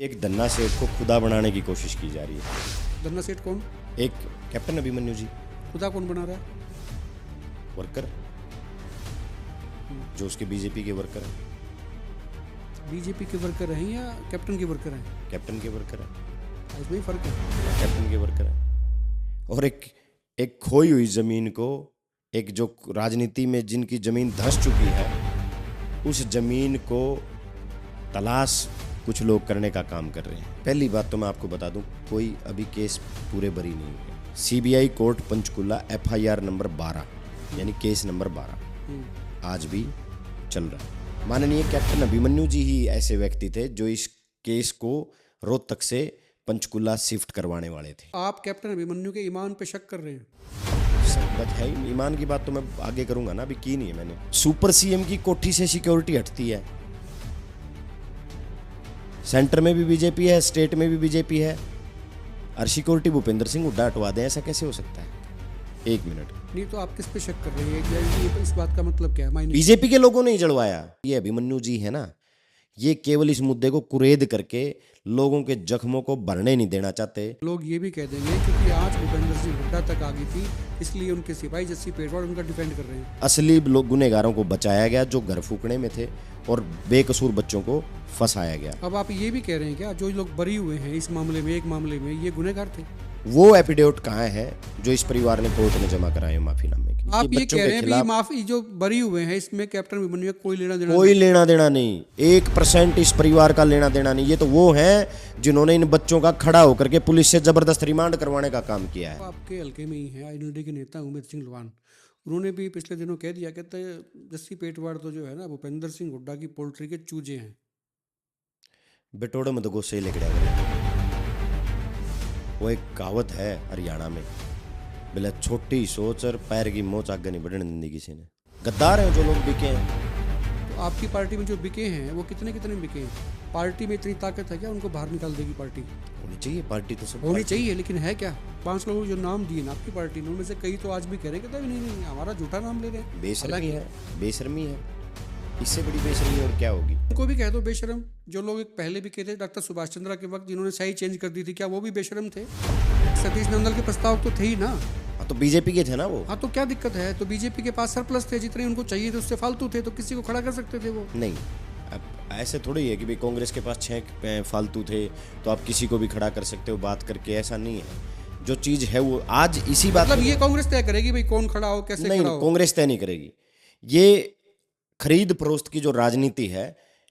एक धन्ना सेठ को खुदा बनाने की कोशिश की जा रही है। धन्ना सेठ कौन? एक कैप्टन अभिमन्यु जी, खुदा कौन बना रहा है? वर्कर, जो उसके बीजेपी के वर्कर हैं। बीजेपी के वर्कर हैं या कैप्टन के वर्कर हैं? कैप्टन के वर्कर हैं। इसमें ही फर्क है। कैप्टन के वर्कर हैं। और एक खोई हुई जमीन को, एक जो राजनीति में जिनकी जमीन धंस चुकी है, उस जमीन को तलाश कुछ लोग करने का काम कर रहे हैं। पहली बात तो मैं आपको बता दूं, कोई अभी केस पूरे बरी नहीं है। CBI court Panchkula FIR number 12 यानी केस नंबर 12 आज भी चल रहा है। माननीय कैप्टन अभिमन्यु जी ही ऐसे व्यक्ति थे जो इस केस को रोहतक से पंचकुला शिफ्ट करवाने वाले थे। आप कैप्टन अभिमन्यु के ईमान पे शक कर रहे हैं? सब बात है, ईमान की बात तो मैं आगे करूंगा ना, अभी की नहीं है मैंने। सुपर CM की कोठी से सिक्योरिटी हटती है। सेंटर में भी बीजेपी है, स्टेट में भी बीजेपी है, और सिक्योरिटी भूपेंद्र सिंह हुड्डा हटवा दें, ऐसा कैसे हो सकता है? एक मिनट, नहीं तो आप किस पे शक कर रहे हैं? ये इस बात का मतलब क्या है? बीजेपी के लोगों ने ही जड़वाया। ये अभिमन्यु जी है ना, ये केवल इस मुद्दे को कुरेद करके लोगों के जख्मों को भरने नहीं देना चाहते। लोग ये भी कह देंगे क्योंकि आज भूपेंद्र सिंह हुड्डा तक आ गई थी, इसलिए उनके सिपाही जस्सी पेटवाड़ उनका डिफेंड कर रहे हैं। असली लोग गुनहगारों को बचाया गया जो घर फूकने में थे, और बेकसूर बच्चों को फंसाया गया। अब आप ये भी कह रहे हैं क्या जो लोग बरी हुए हैं इस मामले में, एक मामले में, ये गुनहगार थे? वो एफिडेविट कहाँ है जो इस परिवार ने कोर्ट में जमा कराए माफीनामे के? आप ये कह रहे हैं कि माफी जो बरी हुए हैं इसमें कैप्टन अभिमन्यु का कोई लेना देना? कोई लेना देना नहीं, 1% इस परिवार का लेना देना नहीं। ये तो वो हैं जिन्होंने इन बच्चों का खड़ा होकर के पुलिस से जबरदस्त रिमांड करवाने का काम किया है। आपके हल्के में ही है INLD के नेता उमेद सिंह लवान, उन्होंने भी पिछले दिनों कह दिया, कहते जस्सी पेटवाड़ तो जो है ना भूपेंद्र सिंह हुड्डा की पोल्ट्री के चूजे हैं। बेटोड़े में तो गुस्से ही लेकर आए। वो एक कहावत है हरियाणा में, बोले छोटी सोच और पैर की मोच आगे नहीं बढ़ने देती किसी ने। गद्दार हैं जो लोग बिके हैं। तो आपकी पार्टी में जो बिके हैं वो कितने कितने बिके हैं? पार्टी में इतनी ताकत है क्या उनको बाहर निकाल देगी पार्टी? होनी चाहिए पार्टी, तो सब होनी चाहिए, लेकिन है क्या? 5 लोगों जो नाम दिए ना आपकी पार्टी ने, उनमें से कई तो आज भी कह रहे हैं कि नहीं हमारा झूठा नाम ले रहे हैं। बेशर्मी है, बेशर्मी है। इससे बड़ी बेशर्मी और क्या होगी? उनको भी कह दो बेशरम। जो लोग एक पहले भी कहते डॉक्टर सुभाष चंद्रा के वक्त जिन्होंने स्याही चेंज कर दी थी, क्या वो भी बेशरम थे? सतीश नंदल के प्रस्ताव तो थे ही ना। हाँ तो बीजेपी के थे ना वो। हाँ तो क्या दिक्कत है? तो बीजेपी के पास सरप्लस थे, जितने उनको चाहिए थे उससे फालतू थे, तो किसी को खड़ा कर सकते थे वो। नहीं, अब ऐसे थोड़ी है कि भाई कांग्रेस के पास 6 फालतू थे तो आप किसी को भी खड़ा कर सकते हो बात करके, ऐसा नहीं है। जो चीज है वो आज इसी बात मतलब ये कांग्रेस तय करेगी भाई कौन खड़ा हो, कैसे नहीं, खड़ा हो? कांग्रेस तय नहीं करेगी। ये खरीद फरोख्त की जो राजनीति है,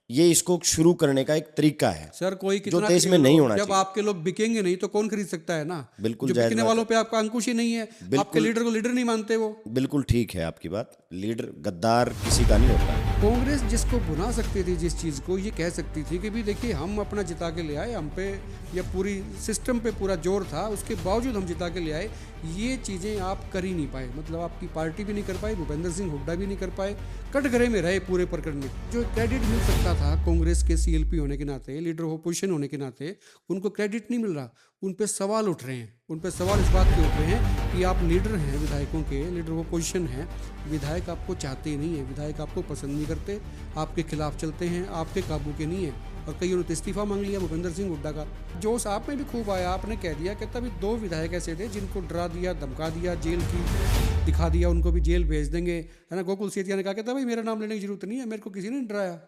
ये इसको शुरू करने का एक तरीका है सर। कोई जो कितना देश में नहीं होना जब चाहिए। आपके लोग बिकेंगे नहीं तो कौन खरीद सकता है ना? बिल्कुल जो जायज बिकने बात वालों पे आपका अंकुश ही नहीं है, आपके लीडर को लीडर नहीं मानते वो। बिल्कुल ठीक है आपकी बात। लीडर गद्दार किसी का नहीं होता। कांग्रेस जिसको बुना सकती थी, जिस चीज़ को ये कह सकती थी कि भी देखिए हम अपना जिता के ले आए, हम पे या पूरी सिस्टम पे पूरा जोर था, उसके बावजूद हम जिता के ले आए, ये चीज़ें आप कर ही नहीं पाए। मतलब आपकी पार्टी भी नहीं कर पाई, भूपेंद्र सिंह हुड्डा भी नहीं कर पाए, कटघरे में रहे पूरे प्रकरण में। जो क्रेडिट मिल सकता था कांग्रेस के CLP होने के नाते, लीडर ऑफ अपोजिशन होने के नाते, उनको क्रेडिट नहीं मिल रहा। उन पे सवाल उठ रहे हैं। उन पे सवाल इस बात के उठ रहे हैं कि आप लीडर हैं, विधायकों के लीडर ऑफ अपोजिशन हैं, विधायक आपको चाहते ही नहीं है, विधायक आपको पसंद नहीं करते, आपके खिलाफ चलते हैं, आपके काबू के नहीं है। और कईयों ने इस्तीफा मांग लिया भूपेंद्र सिंह हुड्डा का। जोश आप में भी खूब आया, आपने कह दिया कि तभी 2 विधायक ऐसे थे जिनको डरा दिया, धमका दिया, जेल की दिखा दिया, उनको भी जेल भेज देंगे, है ना। गोकुल सेतिया ने कहा कहता भाई मेरा नाम लेने की जरूरत नहीं है, मेरे को किसी ने डराया।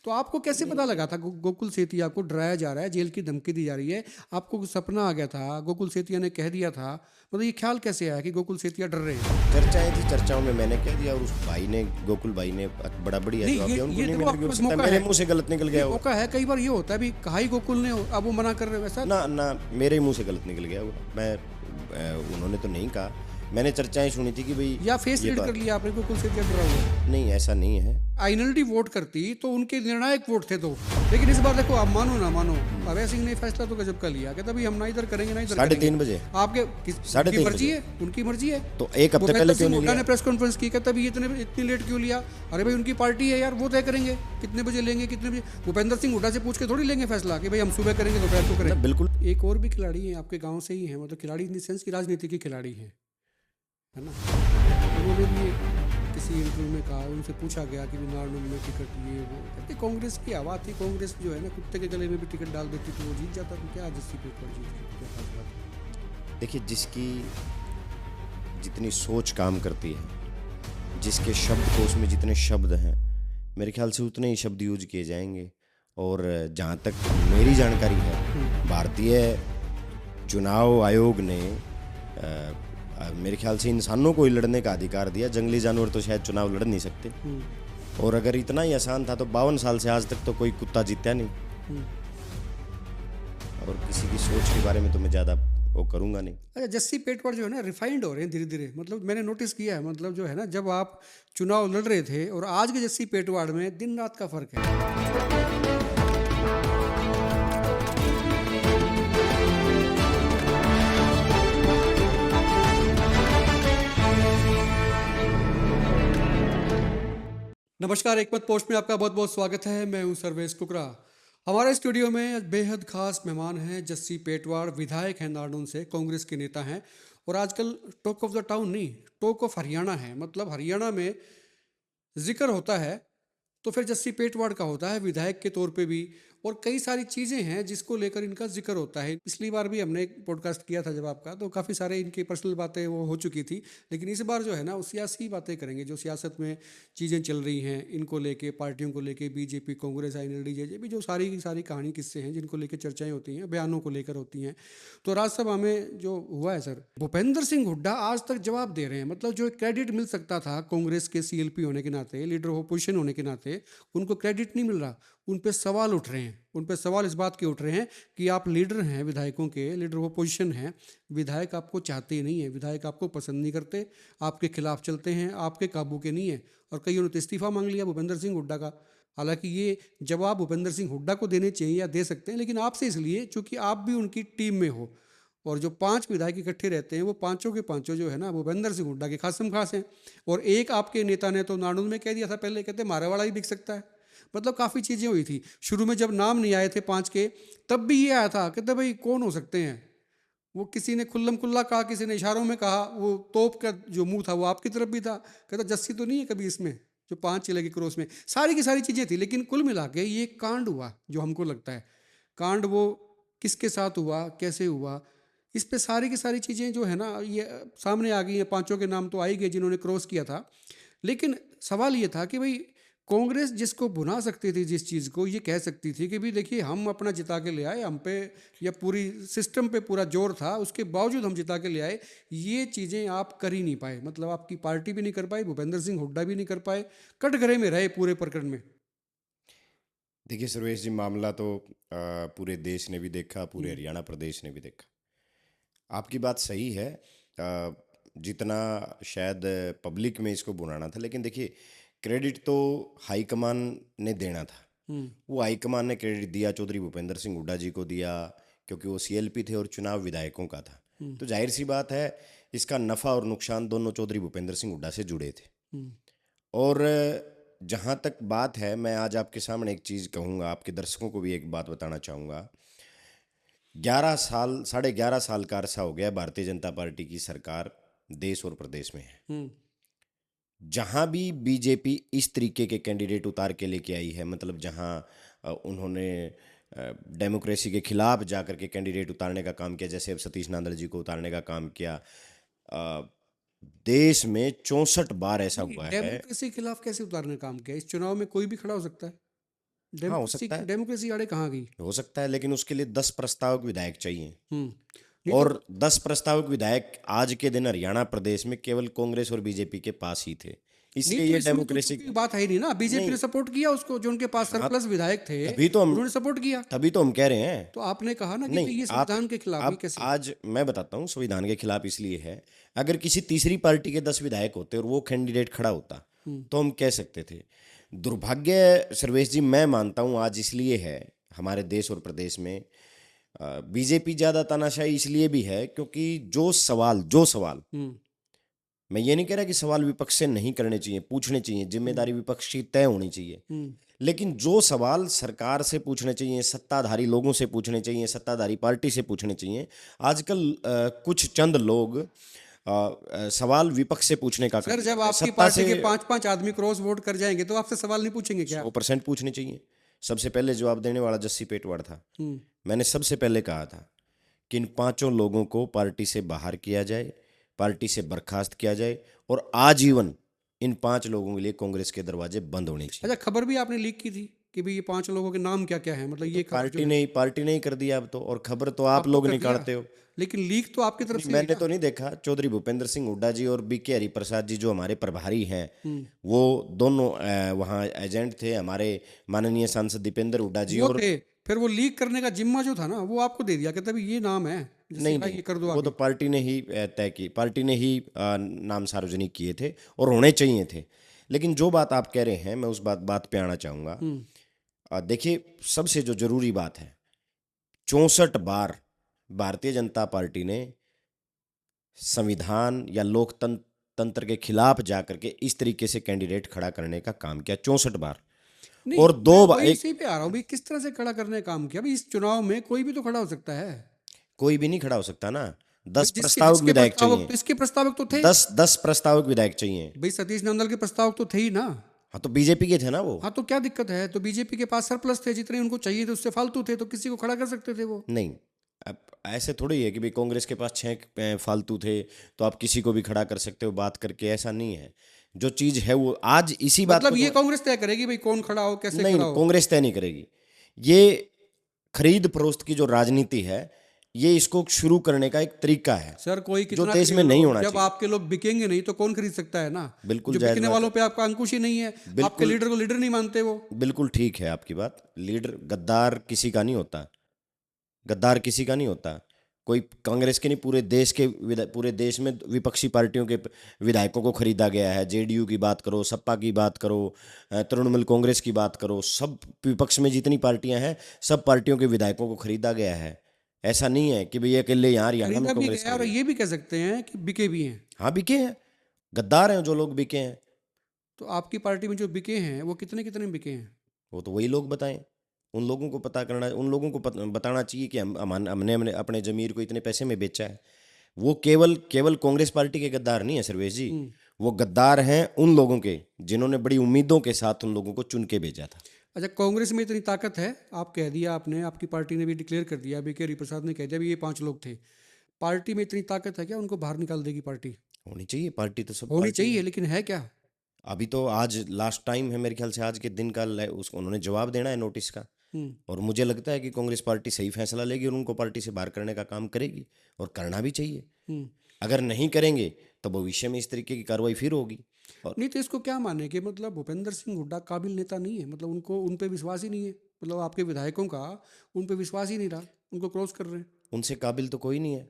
तो आपको कैसे पता लगा था गोकुल सेतिया को डराया जा रहा है, जेल की धमकी दी जा रही है? आपको सपना आ गया था, गोकुल सेतिया ने कह दिया था, मतलब ये ख्याल कैसे आया कि गोकुल सेतिया डर रहे हैं? चर्चाएं थी, चर्चाओं में मैंने कह दिया और उस भाई ने, गोकुल भाई ने बड़ा बढ़िया जवाब दिया। उनको नहीं मिलने की हो सकता है मेरे मुंह से गलत निकल गया हो। मौका है, कई बार ये होता है भी कहा ही गोकुल ने, अब वो मना कर रहे हो ऐसा ना मेरे मुंह से गलत निकल गया वो। मैं उन्होंने तो नहीं कहा, मैंने चर्चाएं सुनी थी कि भाई या फेस रीड कर लिया आपने गोकुल सेतिया डरा हुआ। नहीं, ऐसा नहीं है। INLD वोट करती तो उनके निर्णायक वोट थे तो, लेकिन इस बार देखो आप मानो ना मानो, अभय सिंह ने फैसला तो गजब का लिया, कहता भाई हम ना इधर करेंगे ना इधर 3:30 बजे आपके उनकी मर्जी है, उनकी मर्जी है। तो एक हफ्ते पहले क्यों नहीं लिया? ने प्रेस कॉन्फ्रेंस की, कहता भाई इतनी लेट क्यों लिया? अरे भाई उनकी पार्टी है यार, वो तय करेंगे कितने बजे लेंगे, कितने बजे। भूपेंद्र सिंह हुड्डा से पूछ के थोड़ी लेंगे फैसला कि भाई हम सुबह करेंगे दोपहर को करेंगे। बिल्कुल। एक और भी खिलाड़ी है आपके गाँव से ही है, मतलब खिलाड़ी इन द सेंस की राजनीति के खिलाड़ी है ना। उन्होंने भी किसी इंटरव्यू में कहा, उनसे पूछा गया कि नारनौल में टिकट ये वो, कहते कांग्रेस की हवा थी, कांग्रेस जो है ना कुत्ते के गले में भी टिकट डाल देती तो वो जीत जाता। तो क्या जस्सी पेटवार जीत गई, क्या खास बात है? देखिए, जिसकी जितनी सोच काम करती है, जिसके शब्दकोश में जितने शब्द हैं, मेरे ख्याल से उतने ही शब्द यूज किए जाएंगे। और जहाँ तक मेरी जानकारी है, भारतीय चुनाव आयोग ने मेरे ख्याल से इंसानों को ही लड़ने का अधिकार दिया। जंगली जानवर तो शायद चुनाव लड़ नहीं सकते। और अगर इतना ही आसान था तो 52 साल से आज तक तो कोई कुत्ता जीता नहीं। और किसी की सोच के बारे में तो मैं ज़्यादा वो करूँगा नहीं। अच्छा, जस्सी पेटवार जो है ना रिफाइंड हो रहे हैं धीरे धीरे। मतलब मैंने नोटिस किया है, मतलब जो है ना, जब आप चुनाव लड़ रहे थे और आज के जस्सी पेटवार में दिन रात का फर्क है। नमस्कार, एक मत पोस्ट में आपका बहुत बहुत स्वागत है। मैं हूं सर्वेश कुकरा। हमारे स्टूडियो में बेहद खास मेहमान हैं जस्सी पेटवार, विधायक हैं नारनौल से, कांग्रेस के नेता हैं और आजकल टॉक ऑफ द टाउन नहीं, टॉक ऑफ हरियाणा है। मतलब हरियाणा में जिक्र होता है तो फिर जस्सी पेटवार का होता है, विधायक के तौर पे भी। और कई सारी चीज़ें हैं जिसको लेकर इनका जिक्र होता है। पिछली बार भी हमने एक पॉडकास्ट किया था जब आपका, तो काफ़ी सारे इनकी पर्सनल बातें वो हो चुकी थी। लेकिन इस बार जो है ना, वो सियासी बातें करेंगे, जो सियासत में चीज़ें चल रही हैं इनको लेके, पार्टियों को लेके, बीजेपी, कांग्रेस, INLD, जेजेपी, जो सारी की सारी कहानी किस्से हैं जिनको लेकर चर्चाएँ होती हैं, बयानों को लेकर होती हैं। तो राज्यसभा में जो हुआ है सर, भूपेंद्र सिंह हुड्डा आज तक जवाब दे रहे हैं। मतलब जो क्रेडिट मिल सकता था कांग्रेस के CLP होने के नाते, लीडर ऑफ अपोजिशन होने के नाते, उनको क्रेडिट नहीं मिल रहा। उन पे सवाल उठ रहे हैं। उन पे सवाल इस बात के उठ रहे हैं कि आप लीडर हैं, विधायकों के लीडर ऑफ अपोजिशन हैं, विधायक आपको चाहते ही नहीं है, विधायक आपको पसंद नहीं करते, आपके खिलाफ चलते हैं, आपके काबू के नहीं है। और कईयों ने तो इस्तीफा मांग लिया भूपेंद्र सिंह हुड्डा का। हालांकि ये जवाब भूपेंद्र सिंह हुड्डा को देने चाहिए या दे सकते हैं, लेकिन आपसे इसलिए चूंकि आप भी उनकी टीम में हो। और जो 5 विधायक इकट्ठे रहते हैं वो पांचों के पांचों जो है ना भूपेंद्र सिंह हुड्डा के खासम खास हैं। और एक आपके नेता ने तो नारनौल में कह दिया था पहले, कहते मारे वाला ही बिक सकता है। मतलब काफ़ी चीज़ें हुई थी। शुरू में जब नाम नहीं आए थे 5 के, तब भी ये आया था, कहते भाई कौन हो सकते हैं। वो किसी ने खुल्लम खुल्ला कहा, किसी ने इशारों में कहा। वो तोप का जो मुंह था वो आपकी तरफ भी था। कहता जस्सी तो नहीं है कभी इसमें, जो 5 चले गए क्रॉस में। सारी की सारी चीज़ें थी। लेकिन कुल मिला के ये कांड हुआ जो हमको लगता है कांड, वो किसके साथ हुआ, कैसे हुआ, इस पे सारी की सारी चीज़ें जो है ना ये सामने आ गई हैं। पांचों के नाम तो आ ही गए जिन्होंने क्रॉस किया था। लेकिन सवाल ये था कि भाई कांग्रेस जिसको भुना सकती थी, जिस चीज़ को ये कह सकती थी कि भी देखिए हम अपना जिता के ले आए, हम पे या पूरी सिस्टम पे पूरा जोर था, उसके बावजूद हम जिता के ले आए, ये चीज़ें आप कर ही नहीं पाए। मतलब आपकी पार्टी भी नहीं कर पाई, भूपेंद्र सिंह हुड्डा भी नहीं कर पाए, कटघरे में रहे पूरे प्रकरण में। देखिए सुरेश जी, मामला तो पूरे देश ने भी देखा, पूरे हरियाणा प्रदेश ने भी देखा। आपकी बात सही है। जितना शायद पब्लिक में इसको बुलाना था, लेकिन देखिए क्रेडिट तो हाईकमान ने देना था। वो हाईकमान ने क्रेडिट दिया, चौधरी भूपेंद्र सिंह हुड्डा जी को दिया, क्योंकि वो CLP थे और चुनाव विधायकों का था। तो जाहिर सी बात है, इसका नफ़ा और नुकसान दोनों चौधरी भूपेंद्र सिंह हुड्डा से जुड़े थे। और जहाँ तक बात है, मैं आज आपके सामने एक चीज़ कहूँगा, आपके दर्शकों को भी एक बात बताना चाहूँगा। 11 साल, 11.5 साल का अरसा हो गया भारतीय जनता पार्टी की सरकार देश और प्रदेश में है। जहाँ भी बीजेपी इस तरीके के कैंडिडेट उतार के लेके आई है, मतलब जहाँ उन्होंने डेमोक्रेसी के खिलाफ जाकर के कैंडिडेट उतारने का काम किया, जैसे अब सतीश नांदल जी को उतारने का काम किया, देश में 64 बार ऐसा हुआ है। डेमोक्रेसी के खिलाफ कैसे उतारने का काम किया? इस चुनाव में कोई भी खड़ा हो सकता है। हाँ, हो सकता है, डेमोक्रेसी आड़े कहाँ गई? हो सकता है, लेकिन उसके लिए 10 प्रस्तावक विधायक चाहिए। नहीं और 10 प्रस्तावक विधायक आज के दिन हरियाणा प्रदेश में केवल कांग्रेस और बीजेपी के पास ही थे, इसलिए नहीं, तो ये इसमें तो डेमोक्रेसी चूंकि बात है ही नहीं ना। बीजेपी ने सपोर्ट किया उसको, जो उनके पास सरप्लस विधायक थे, तभी तो हम उन्होंने सपोर्ट किया। तभी तो हम कह रहे हैं। तो आपने कहा ना कि नहीं, ये आप संविधान के खिलाफ ही कैसे? आज मैं बताता हूँ, संविधान के खिलाफ इसलिए है, अगर किसी तीसरी पार्टी के 10 विधायक होते और वो कैंडिडेट खड़ा होता तो हम कह सकते थे। दुर्भाग्य सर्वेश जी, मैं मानता हूँ आज इसलिए है हमारे देश और प्रदेश में बीजेपी ज़्यादा तानाशाही इसलिए भी है क्योंकि जो सवाल मैं ये नहीं कह रहा कि सवाल विपक्ष से नहीं करने चाहिए, पूछने चाहिए, जिम्मेदारी विपक्ष की तय होनी चाहिए, लेकिन जो सवाल सरकार से पूछने चाहिए, सत्ताधारी लोगों से पूछने चाहिए, सत्ताधारी पार्टी से पूछने चाहिए, आजकल कुछ चंद लोग सवाल विपक्ष से पूछने का सर जब आपकी सत्ता पार्टी से के 5-5 आदमी क्रॉस वोट कर जाएंगे तो आपसे सवाल नहीं पूछेंगे क्या? 100% पूछने चाहिए। सबसे पहले जवाब देने वाला जस्सी पेटवाड़ था। मैंने सबसे पहले कहा था कि इन 5 लोगों को पार्टी से बाहर किया जाए, पार्टी से बर्खास्त किया जाए और आजीवन इन 5 लोगों के लिए कांग्रेस के दरवाजे बंद होने चाहिए। अच्छा, खबर भी आपने लीक की थी कि भाई ये 5 लोगों के नाम क्या क्या है, मतलब ये खबर जो है, पार्टी ने ही कर दिया अब तो, और खबर तो आप अब तो लोग कर दिया, निकालते हो। लेकिन लीक तो आपकी तरफ नहीं, से मैंने है तो नहीं देखा। चौधरी भूपेंद्र सिंह हुड्डा जी और बीके हरिप्रसाद जी जो हमारे प्रभारी हैं, वो दोनों वहाँ एजेंट थे। हमारे माननीय सांसद दीपेंद्र हुड्डा जी वो और थे। फिर वो लीक करने का जिम्मा जो था ना वो आपको दे दिया, कहता भी ये नाम है, जैसे नहीं भाई नहीं, ये कर दो वो आगे। तो पार्टी ने ही तय की, पार्टी ने ही नाम सार्वजनिक किए थे और होने चाहिए थे। लेकिन जो बात आप कह रहे हैं, मैं उस बात पे आना चाहूँगा। देखिए, सबसे जो जरूरी बात है, 64 बार भारतीय जनता पार्टी ने संविधान या लोकतंत्र तंत्र के खिलाफ जाकर के इस तरीके से कैंडिडेट खड़ा करने का काम किया, 64 बार। नहीं, और मैं दो बार, वही इसी पे आ रहा हूँ भाई, किस तरह से खड़ा करने का काम किया भाई? इस चुनाव में कोई भी तो खड़ा हो सकता है कोई भी नहीं खड़ा हो सकता ना। भाई, 10 जिसके प्रस्तावक जिसके विधायक प्रस्तावक चाहिए। तो इसके प्रस्तावक तो थे 10 प्रस्तावक विधायक चाहिए। भाई, सतीश नंदल के प्रस्तावक तो थे ही ना। हाँ, तो बीजेपी के थे ना वो। हाँ, तो क्या दिक्कत है? तो बीजेपी के पास सरप्लस थे, जितने उनको चाहिए थे उससे फालतू थे, तो किसी को खड़ा कर सकते थे वो। नहीं, अब ऐसे थोड़ी है कि भाई कांग्रेस के पास 6 फालतू थे तो आप किसी को भी खड़ा कर सकते हो बात करके, ऐसा नहीं है। जो चीज है वो आज इसी बात मतलब को ये तो, कांग्रेस तय करेगी भाई कौन खड़ा हो, कैसे नहीं खड़ा हो। कांग्रेस तय नहीं करेगी। ये खरीद फरोख्त की जो राजनीति है, ये इसको शुरू करने का एक तरीका है सर कोई जो कितना देश खरीद में नहीं लो, होना जब चाहिए। आपके लोग बिकेंगे नहीं तो कौन खरीद सकता है ना। बिल्कुल जो जायज बिकने बात वालों है। पे आपका अंकुश ही नहीं है, आपके बिल्कुल लीडर को लीडर नहीं मानते वो। बिल्कुल ठीक है आपकी बात। लीडर गद्दार किसी का नहीं होता, गद्दार किसी का नहीं होता। कोई कांग्रेस के नहीं, पूरे देश में विपक्षी पार्टियों के विधायकों को खरीदा गया है। जेडीयू की बात करो, सपा की बात करो, तृणमूल कांग्रेस की बात करो, सब विपक्ष में जितनी पार्टियां हैं, सब पार्टियों के विधायकों को खरीदा गया है। ऐसा नहीं है कि भाई अकेले यहाँ हरियाणा में खरीदा भी कांग्रेस गया और खरीदेगी। ये भी कह सकते हैं कि बिके भी हैं। हाँ, बिके हैं, गद्दार हैं जो लोग बिके हैं। तो आपकी पार्टी में जो बिके हैं वो कितने कितने बिके हैं? वो तो वही लोग बताएं। उन लोगों को पता करना, उन लोगों को बताना चाहिए कि हमने अपने जमीर को इतने पैसे में बेचा है। वो केवल केवल कांग्रेस पार्टी के गद्दार नहीं है सर्वेश जी। वो गद्दार हैं उन लोगों के जिन्होंने बड़ी उम्मीदों के साथ उन लोगों को चुन के भेजा था। अच्छा, कांग्रेस में इतनी ताकत है, आप कह दिया आपने, आपकी पार्टी ने भी डिक्लेयर कर दिया, बीके हरिप्रसाद ने कह दिया भी ये 5 लोग थे। पार्टी में इतनी ताकत है क्या उनको बाहर निकाल देगी पार्टी? होनी चाहिए पार्टी, तो सब होनी पार्टी चाहिए, है। लेकिन है क्या? अभी तो आज लास्ट टाइम है मेरे ख्याल से, आज के दिन का उसको उन्होंने जवाब देना है नोटिस का। और मुझे लगता है कि कांग्रेस पार्टी सही फैसला लेगी और उनको पार्टी से बाहर करने का काम करेगी, और करना भी चाहिए। अगर नहीं करेंगे तो भविष्य में इस तरीके की कार्रवाई फिर होगी। और नहीं तो इसको क्या माने कि मतलब भूपेंद्र सिंह हुड्डा काबिल नेता नहीं है, मतलब उनको उन पे विश्वास ही नहीं है, मतलब आपके विधायकों का उन पे विश्वास ही नहीं रहा, उनको क्रॉस कर रहे हैं। उनसे काबिल तो कोई नहीं है।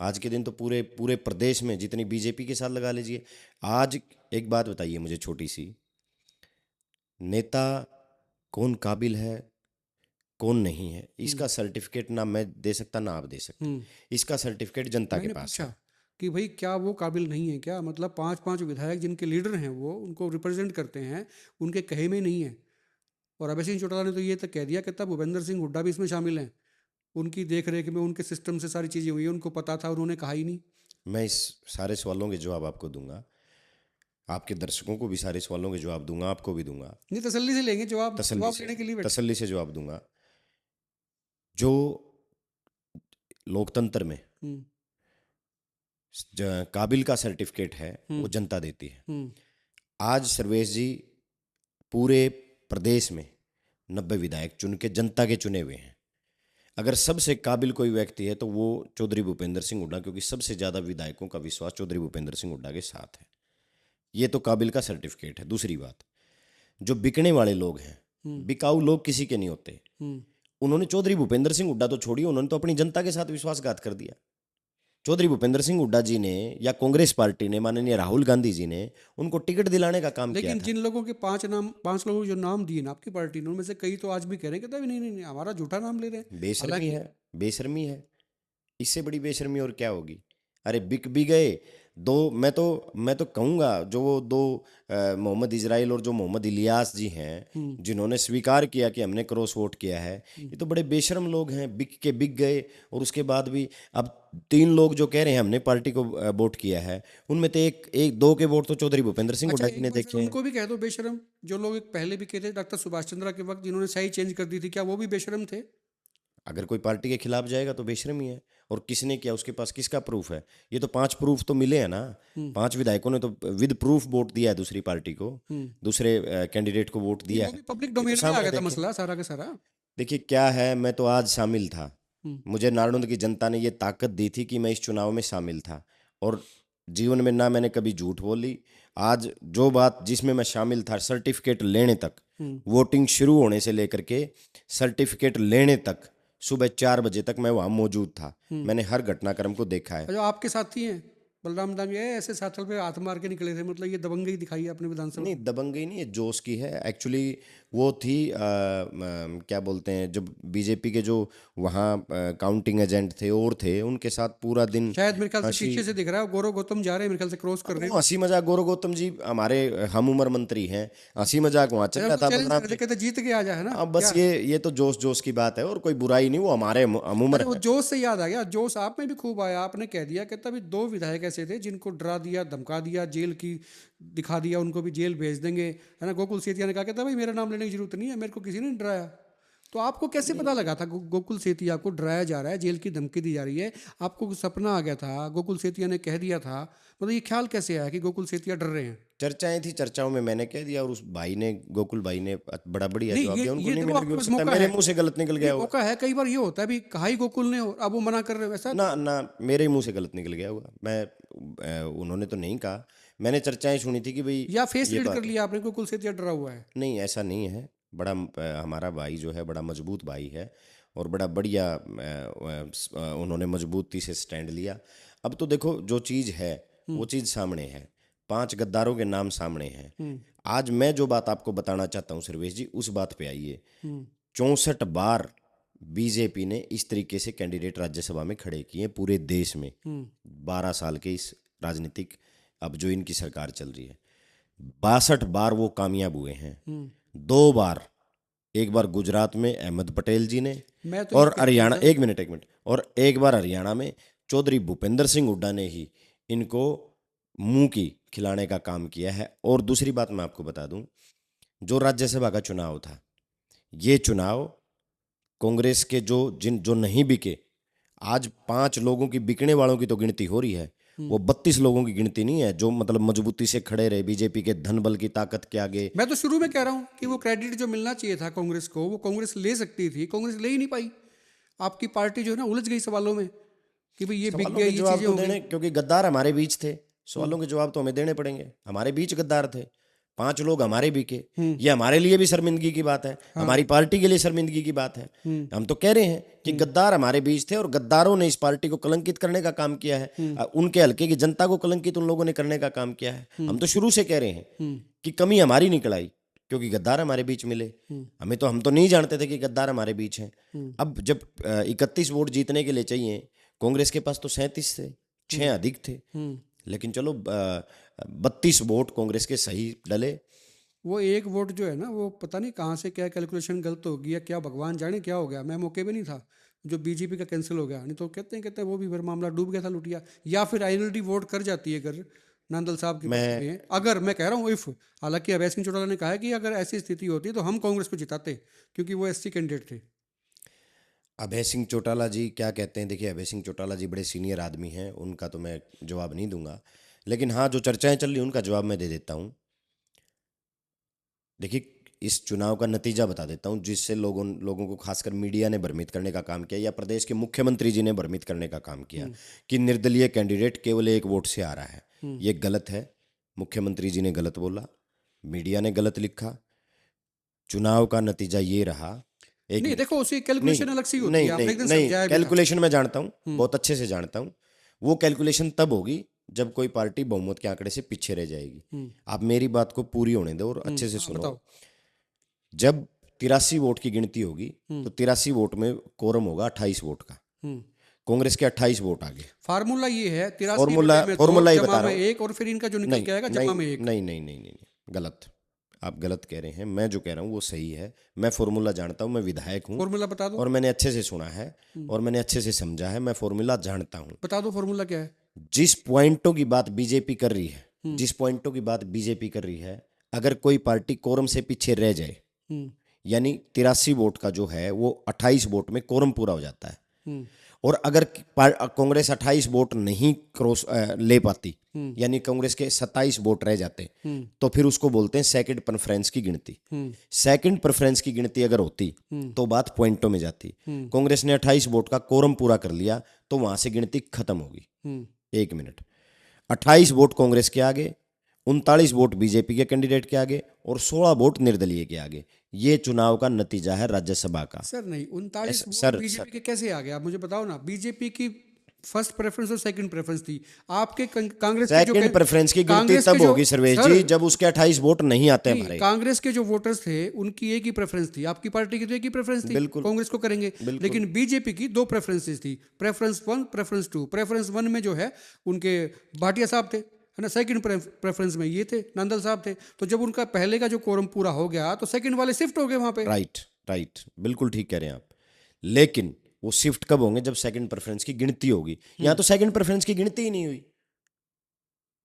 आज के दिन तो पूरे पूरे प्रदेश में जितनी बीजेपी के साथ लगा लीजिए। आज एक बात बताइए मुझे छोटी सी, नेता कौन काबिल है कौन नहीं है, इसका सर्टिफिकेट ना मैं दे सकता ना आप दे सकते। इसका सर्टिफिकेट जनता के मैंने पास पूछा है। कि भाई क्या वो काबिल नहीं है क्या? मतलब 5-5 विधायक जिनके लीडर हैं वो उनको रिप्रेजेंट करते हैं, उनके कहे में नहीं है। और अभय सिंह चौटाला ने तो ये तक कह दिया कि तब भूपेंद्र सिंह हुड्डा भी इसमें शामिल हैं, उनकी देख रेख में उनके सिस्टम से सारी चीज़ें हुई हैं, उनको पता था, उन्होंने कहा ही नहीं। मैं इस सारे सवालों के जवाब आपको दूंगा, आपके दर्शकों को भी सारे सवालों के जवाब दूंगा, आपको भी दूंगा। नहीं, तसल्ली से लेंगे जवाब, तसल्ली जवाब से, लेने के लिए बैठे। तसल्ली से जवाब दूंगा। जो लोकतंत्र में हम्म, काबिल का सर्टिफिकेट है वो जनता देती है। हम्म, आज सर्वेश जी, पूरे प्रदेश में 90 विधायक चुन के जनता के चुने हुए हैं। अगर सबसे काबिल कोई व्यक्ति है तो वो चौधरी भूपेंद्र सिंह हुड्डा, क्योंकि सबसे ज़्यादा विधायकों का विश्वास चौधरी भूपेंद्र सिंह हुड्डा के साथ है। ये तो काबिल का सर्टिफिकेट है। दूसरी बात, जो बिकने वाले लोग हैं, बिकाऊ लोग किसी के नहीं होते। उन्होंने चौधरी भूपेंद्र सिंह हुड्डा तो छोड़िए, उन्होंने तो अपनी जनता के साथ विश्वासघात कर दिया। चौधरी भूपेंद्र सिंह हुड्डा जी ने या कांग्रेस पार्टी ने, माननीय राहुल गांधी जी ने उनको टिकट दिलाने का काम किया लेकिन था। जिन लोगों के 5 लोगों को जो नाम दिए ना आपकी पार्टी ने, उनमें से कई तो आज भी कह रहे हैं कि नहीं नहीं नहीं हमारा झूठा नाम ले रहे हैं। बेशर्मी है, बेशर्मी है। इससे बड़ी बेशर्मी और क्या होगी? अरे बिक भी गए, मैं तो कहूंगा जो वो दो मोहम्मद इजराइल और जो मोहम्मद इलियास जी हैं जिन्होंने स्वीकार किया कि हमने क्रॉस वोट किया है, ये तो बड़े बेशर्म लोग हैं, बिक गए। और उसके बाद भी अब 3 लोग जो कह रहे हैं हमने पार्टी को वोट किया है, उनमें तो एक दो के वोट तो चौधरी भूपेंद्र सिंह अच्छा, हुड्डा जी एक ने बार फिर देखे हैं। उनको भी कह दो बेशरम, जो लोग पहले भी कहते थे डॉक्टर सुभाष चंद्रा के वक्त जिन्होंने स्याही चेंज कर दी थी, क्या वो भी बेशरम थे? अगर कोई पार्टी के खिलाफ जाएगा तो बेशर्म ही है। और किसने किया, उसके पास किसका प्रूफ है? ये तो 5 प्रूफ तो मिले हैं ना। 5 विधायकों ने तो विद प्रूफ वोट दिया है दूसरी पार्टी को, दूसरे कैंडिडेट को वोट दिया वो है। भी पब्लिक ये तो डोमेन में आ सामने गया था देखें। मसला सारा का सारा। देखिए क्या है, मैं तो आज शामिल था। मुझे नारनौंद की जनता ने ये ताकत दी थी कि मैं इस चुनाव में शामिल था, और जीवन में ना मैंने कभी झूठ बोली। आज जो बात जिसमें मैं शामिल था, सर्टिफिकेट लेने तक, वोटिंग शुरू होने से लेकर के सर्टिफिकेट लेने तक, सुबह 4 बजे तक मैं वहाँ मौजूद था। मैंने हर घटनाक्रम को देखा है। जो आपके साथी हैं बलराम दांगे ऐसे साथल पे हाथ मार के निकले थे, मतलब ये दबंगई दिखाई है आपने विधानसभा। नहीं, दबंगई नहीं है, जोश की है एक्चुअली। वो थी क्या बोलते हैं, जब बीजेपी के जो वहाँ काउंटिंग एजेंट थे और थे, उनके साथ पूरा दिन शायद मेरे ख्याल से हंसी पीछे से दिख रहा है गौरव गौतम जा रहे हैं, मेरे ख्याल से क्रॉस कर रहे वो हंसी मजाक। गौरव गौतम जी हमारे हम उम्र मंत्री हैं, हंसी मजाक वहाँ चल रहा था। चैलेंज बदनाम कर रहे, कहते जीत के आ जाए, है ना? अब बस ये तो जोश जोश की बात है, और कोई बुराई नहीं, वो हमारे हम उम्र अरे वो है। जोश से याद आ गया, जोश आप में भी खूब आया। आपने कह दिया कि तभी 2 विधायक ऐसे थे जिनको डरा दिया, धमका दिया, जेल की दिखा दिया, उनको भी जेल भेज देंगे, है ना? गोकुल सेतिया ने कहा कहता भाई मेरा नाम लेने की जरूरत नहीं है, मेरे को किसी ने नहीं डराया। तो आपको कैसे पता लगा था गोकुल सेतिया को डराया जा रहा है, जेल की धमकी दी जा रही है? आपको सपना आ गया था, गोकुल सेतिया ने कह दिया था, मतलब ये ख्याल कैसे आया कि गोकुल सेतिया डर रहे हैं? चर्चाएं थी, चर्चाओं में मैंने कह दिया, और उस भाई ने, गोकुल भाई ने बड़ा बढ़िया नहीं, जवाब दिया। उनको ये नहीं देखो मिला भी, आपके हो पास सकता है मौका मेरे है, मुंह से गलत निकल नहीं गया होगा। मौका है। कई बार ये होता है भी कहा ही गोकुल ने और अब वो मना कर रहे हो, ऐसा? ना ना, मेरे ही मुंह से गलत निकल गया होगा। उन्होंने तो नहीं कहा, मैंने चर्चाएं सुनी थी कि भाई या फेस ये रीड बात कर लिया आपने, गोकुल सेतिया डरा हुआ है? नहीं, ऐसा नहीं है। बड़ा हमारा भाई जो है बड़ा मजबूत भाई है, और बड़ा बढ़िया उन्होंने मजबूती से स्टैंड लिया। अब तो देखो जो चीज़ है वो चीज़ सामने है, 5 गद्दारों के नाम सामने हैं। आज मैं जो बात आपको बताना चाहता हूँ सर्वेश जी, उस बात पे आइए। 64 बार बीजेपी ने इस तरीके से कैंडिडेट राज्यसभा में खड़े किए पूरे देश में, 12 साल के इस राजनीतिक, अब जो इनकी सरकार चल रही है, 62 बार वो कामयाब हुए हैं। 2 बार, एक बार गुजरात में अहमद पटेल जी ने, मैं तो और हरियाणा, एक मिनट, और एक बार हरियाणा में चौधरी भूपेंद्र सिंह हुड्डा ने ही इनको मुंह की खिलाने का काम किया है। और दूसरी बात मैं आपको बता दूं, जो राज्यसभा का चुनाव था, ये चुनाव कांग्रेस के जो नहीं बिके, आज 5 लोगों की बिकने वालों की तो गिनती हो रही है, वो 32 लोगों की गिनती नहीं है जो मतलब मजबूती से खड़े रहे बीजेपी के धन बल की ताकत के आगे। मैं तो शुरू में कह रहा हूँ कि वो क्रेडिट जो मिलना चाहिए था कांग्रेस को, वो कांग्रेस ले सकती थी, कांग्रेस ले ही नहीं पाई। आपकी पार्टी जो है ना उलझ गई सवालों में कि भाई ये बिक सवालों गया, के ये जवाब चीजें तो हो गई। देने, क्योंकि गद्दार हमारे बीच थे, सवालों के जवाब तो हमें देने पड़ेंगे। हमारे बीच गद्दार थे, 5 लोग हमारे बिके, ये हमारे लिए भी शर्मिंदगी की बात है, हमारी पार्टी के लिए शर्मिंदगी की बात है। हम तो कह रहे हैं कि गद्दार हमारे बीच थे, और गद्दारों ने इस पार्टी को कलंकित करने का काम किया है, उनके हल्के की जनता को कलंकित उन लोगों ने करने का काम किया है। हम तो शुरू से कह रहे हैं कि कमी हमारी निकल आई, क्योंकि गद्दार हमारे बीच मिले। हम तो नहीं जानते थे कि गद्दार हमारे बीच हैं। अब जब 31 वोट जीतने के लिए चाहिए, कांग्रेस के पास तो 37 थे, 6 अधिक थे, लेकिन चलो 32 वोट कांग्रेस के सही डले। वो एक वोट जो है ना, वो पता नहीं कहाँ से क्या कैलकुलेशन गलत हो गई है, क्या भगवान जाने क्या हो गया। मैं मौके पे नहीं था, जो बीजेपी का कैंसिल हो गया, नहीं तो कहते हैं वो भी फिर मामला डूब गया था लुटिया। या फिर आईएनएलडी वोट कर जाती है अगर नांदल साहब के पक्ष में, अगर मैं कह रहा हूँ इफ, हालांकि अभय सिंह चौटाला ने कहा है कि अगर ऐसी स्थिति होती तो हम कांग्रेस को जिताते, क्योंकि वो एससी कैंडिडेट थे। अभय सिंह चौटाला जी क्या कहते हैं, देखिए अभय सिंह चौटाला जी बड़े सीनियर आदमी हैं, उनका तो मैं जवाब नहीं दूंगा, लेकिन हाँ जो चर्चाएं चल रही उनका जवाब मैं दे देता हूँ। देखिए इस चुनाव का नतीजा बता देता हूँ, जिससे लोगों को खासकर मीडिया ने भ्रमित करने का काम किया, या प्रदेश के मुख्यमंत्री जी ने भ्रमित करने का काम किया कि निर्दलीय कैंडिडेट केवल 1 वोट से आ रहा है। ये गलत है, मुख्यमंत्री जी ने गलत बोला, मीडिया ने गलत लिखा। चुनाव का नतीजा ये रहा। एक नहीं देखो, उसकी कैलकुलेशन अलग सी होती नहीं है, आपने एक दिन नहीं, समझाया भी था। कैलकुलेशन मैं जानता हूँ, बहुत अच्छे से जानता हूँ। वो कैलकुलेशन तब होगी जब कोई पार्टी बहुमत के आंकड़े से पीछे रह जाएगी। आप मेरी बात को पूरी होने दो और अच्छे से सुनो। बताओ। जब 83 वोट की गिनती होगी तो 83 वोट में कोरम होगा 28 वोट का। कांग्रेस के 28 वोट आ गए। फार्मूला ये है 83 फॉर्मूला में फॉर्मूला ही जमा बता रहा में हूँ। एक और फिर इनका जो निकल के आएगा जमा में एक। नहीं, गलत। आप गलत कह रहे हैं। मैं जो कह रहा हूँ वो सही है। मैं फॉर्मूला जानता हूँ, मैं विधायक हूँ फॉर्मूला बता दो, और मैंने अच्छे से सुना है और मैंने अच्छे से समझा है। मैं फॉर्मूला जानता हूँ। बता दो फॉर्मूला क्या है। जिस पॉइंटों की बात बीजेपी कर रही है, जिस पॉइंटों की बात बीजेपी कर रही है, अगर कोई पार्टी कोरम से पीछे रह जाए, हम्म यानी 83 वोट का जो है वो 28 वोट में कोरम पूरा हो जाता है। हम्म और अगर कांग्रेस 28 वोट नहीं ले पाती, यानी कांग्रेस के 27 वोट रह जाते, तो फिर उसको बोलते हैं सेकंड प्रेफरेंस की गिनती। सेकंड प्रेफरेंस की गिनती अगर होती तो बात पॉइंटों में जाती। कांग्रेस ने 28 वोट का कोरम पूरा कर लिया तो वहां से गिनती खत्म होगी। 1 मिनट। 28 वोट कांग्रेस के आगे, 39 वोट बीजेपी के कैंडिडेट के आगे और 16 वोट निर्दलीय के आगे। ये चुनाव का नतीजा है राज्यसभा का। सर नहीं 39 सर, बीजेपी के कैसे आ गए आप मुझे बताओ ना। बीजेपी की फर्स्ट प्रेफरेंस और सेकंड प्रेफरेंस थी। आपके कांग्रेस के जो सेकंड प्रेफरेंस की गिनती कांग्रेस तब के जो- होगी सर्वेश सर, जी जब उसके 28 वोट नहीं आते नहीं, हमारे। कांग्रेस के जो वोटर्स थे उनकी एक ही प्रेफरेंस थी, आपकी पार्टी की तो एक ही प्रेफरेंस थी, बिल्कुल। कांग्रेस को करेंगे। लेकिन बीजेपी की 2 प्रेफरेंसेस थी, प्रेफरेंस 1 प्रेफरेंस 2। प्रेफरेंस 1 में जो है उनके भाटिया साहब थे, है ना। सेकंड प्रेफरेंस में ये थे, नंदल साहब थे। तो जब उनका पहले का जो कोरम पूरा हो गया तो सेकंड वाले शिफ्ट हो गए वहां पे। राइट, बिल्कुल ठीक कह रहे हैं आप। लेकिन वो शिफ्ट कब होंगे? जब सेकंड प्रेफरेंस की गिनती होगी। यहां तो सेकंड प्रेफरेंस की गिनती ही नहीं हुई।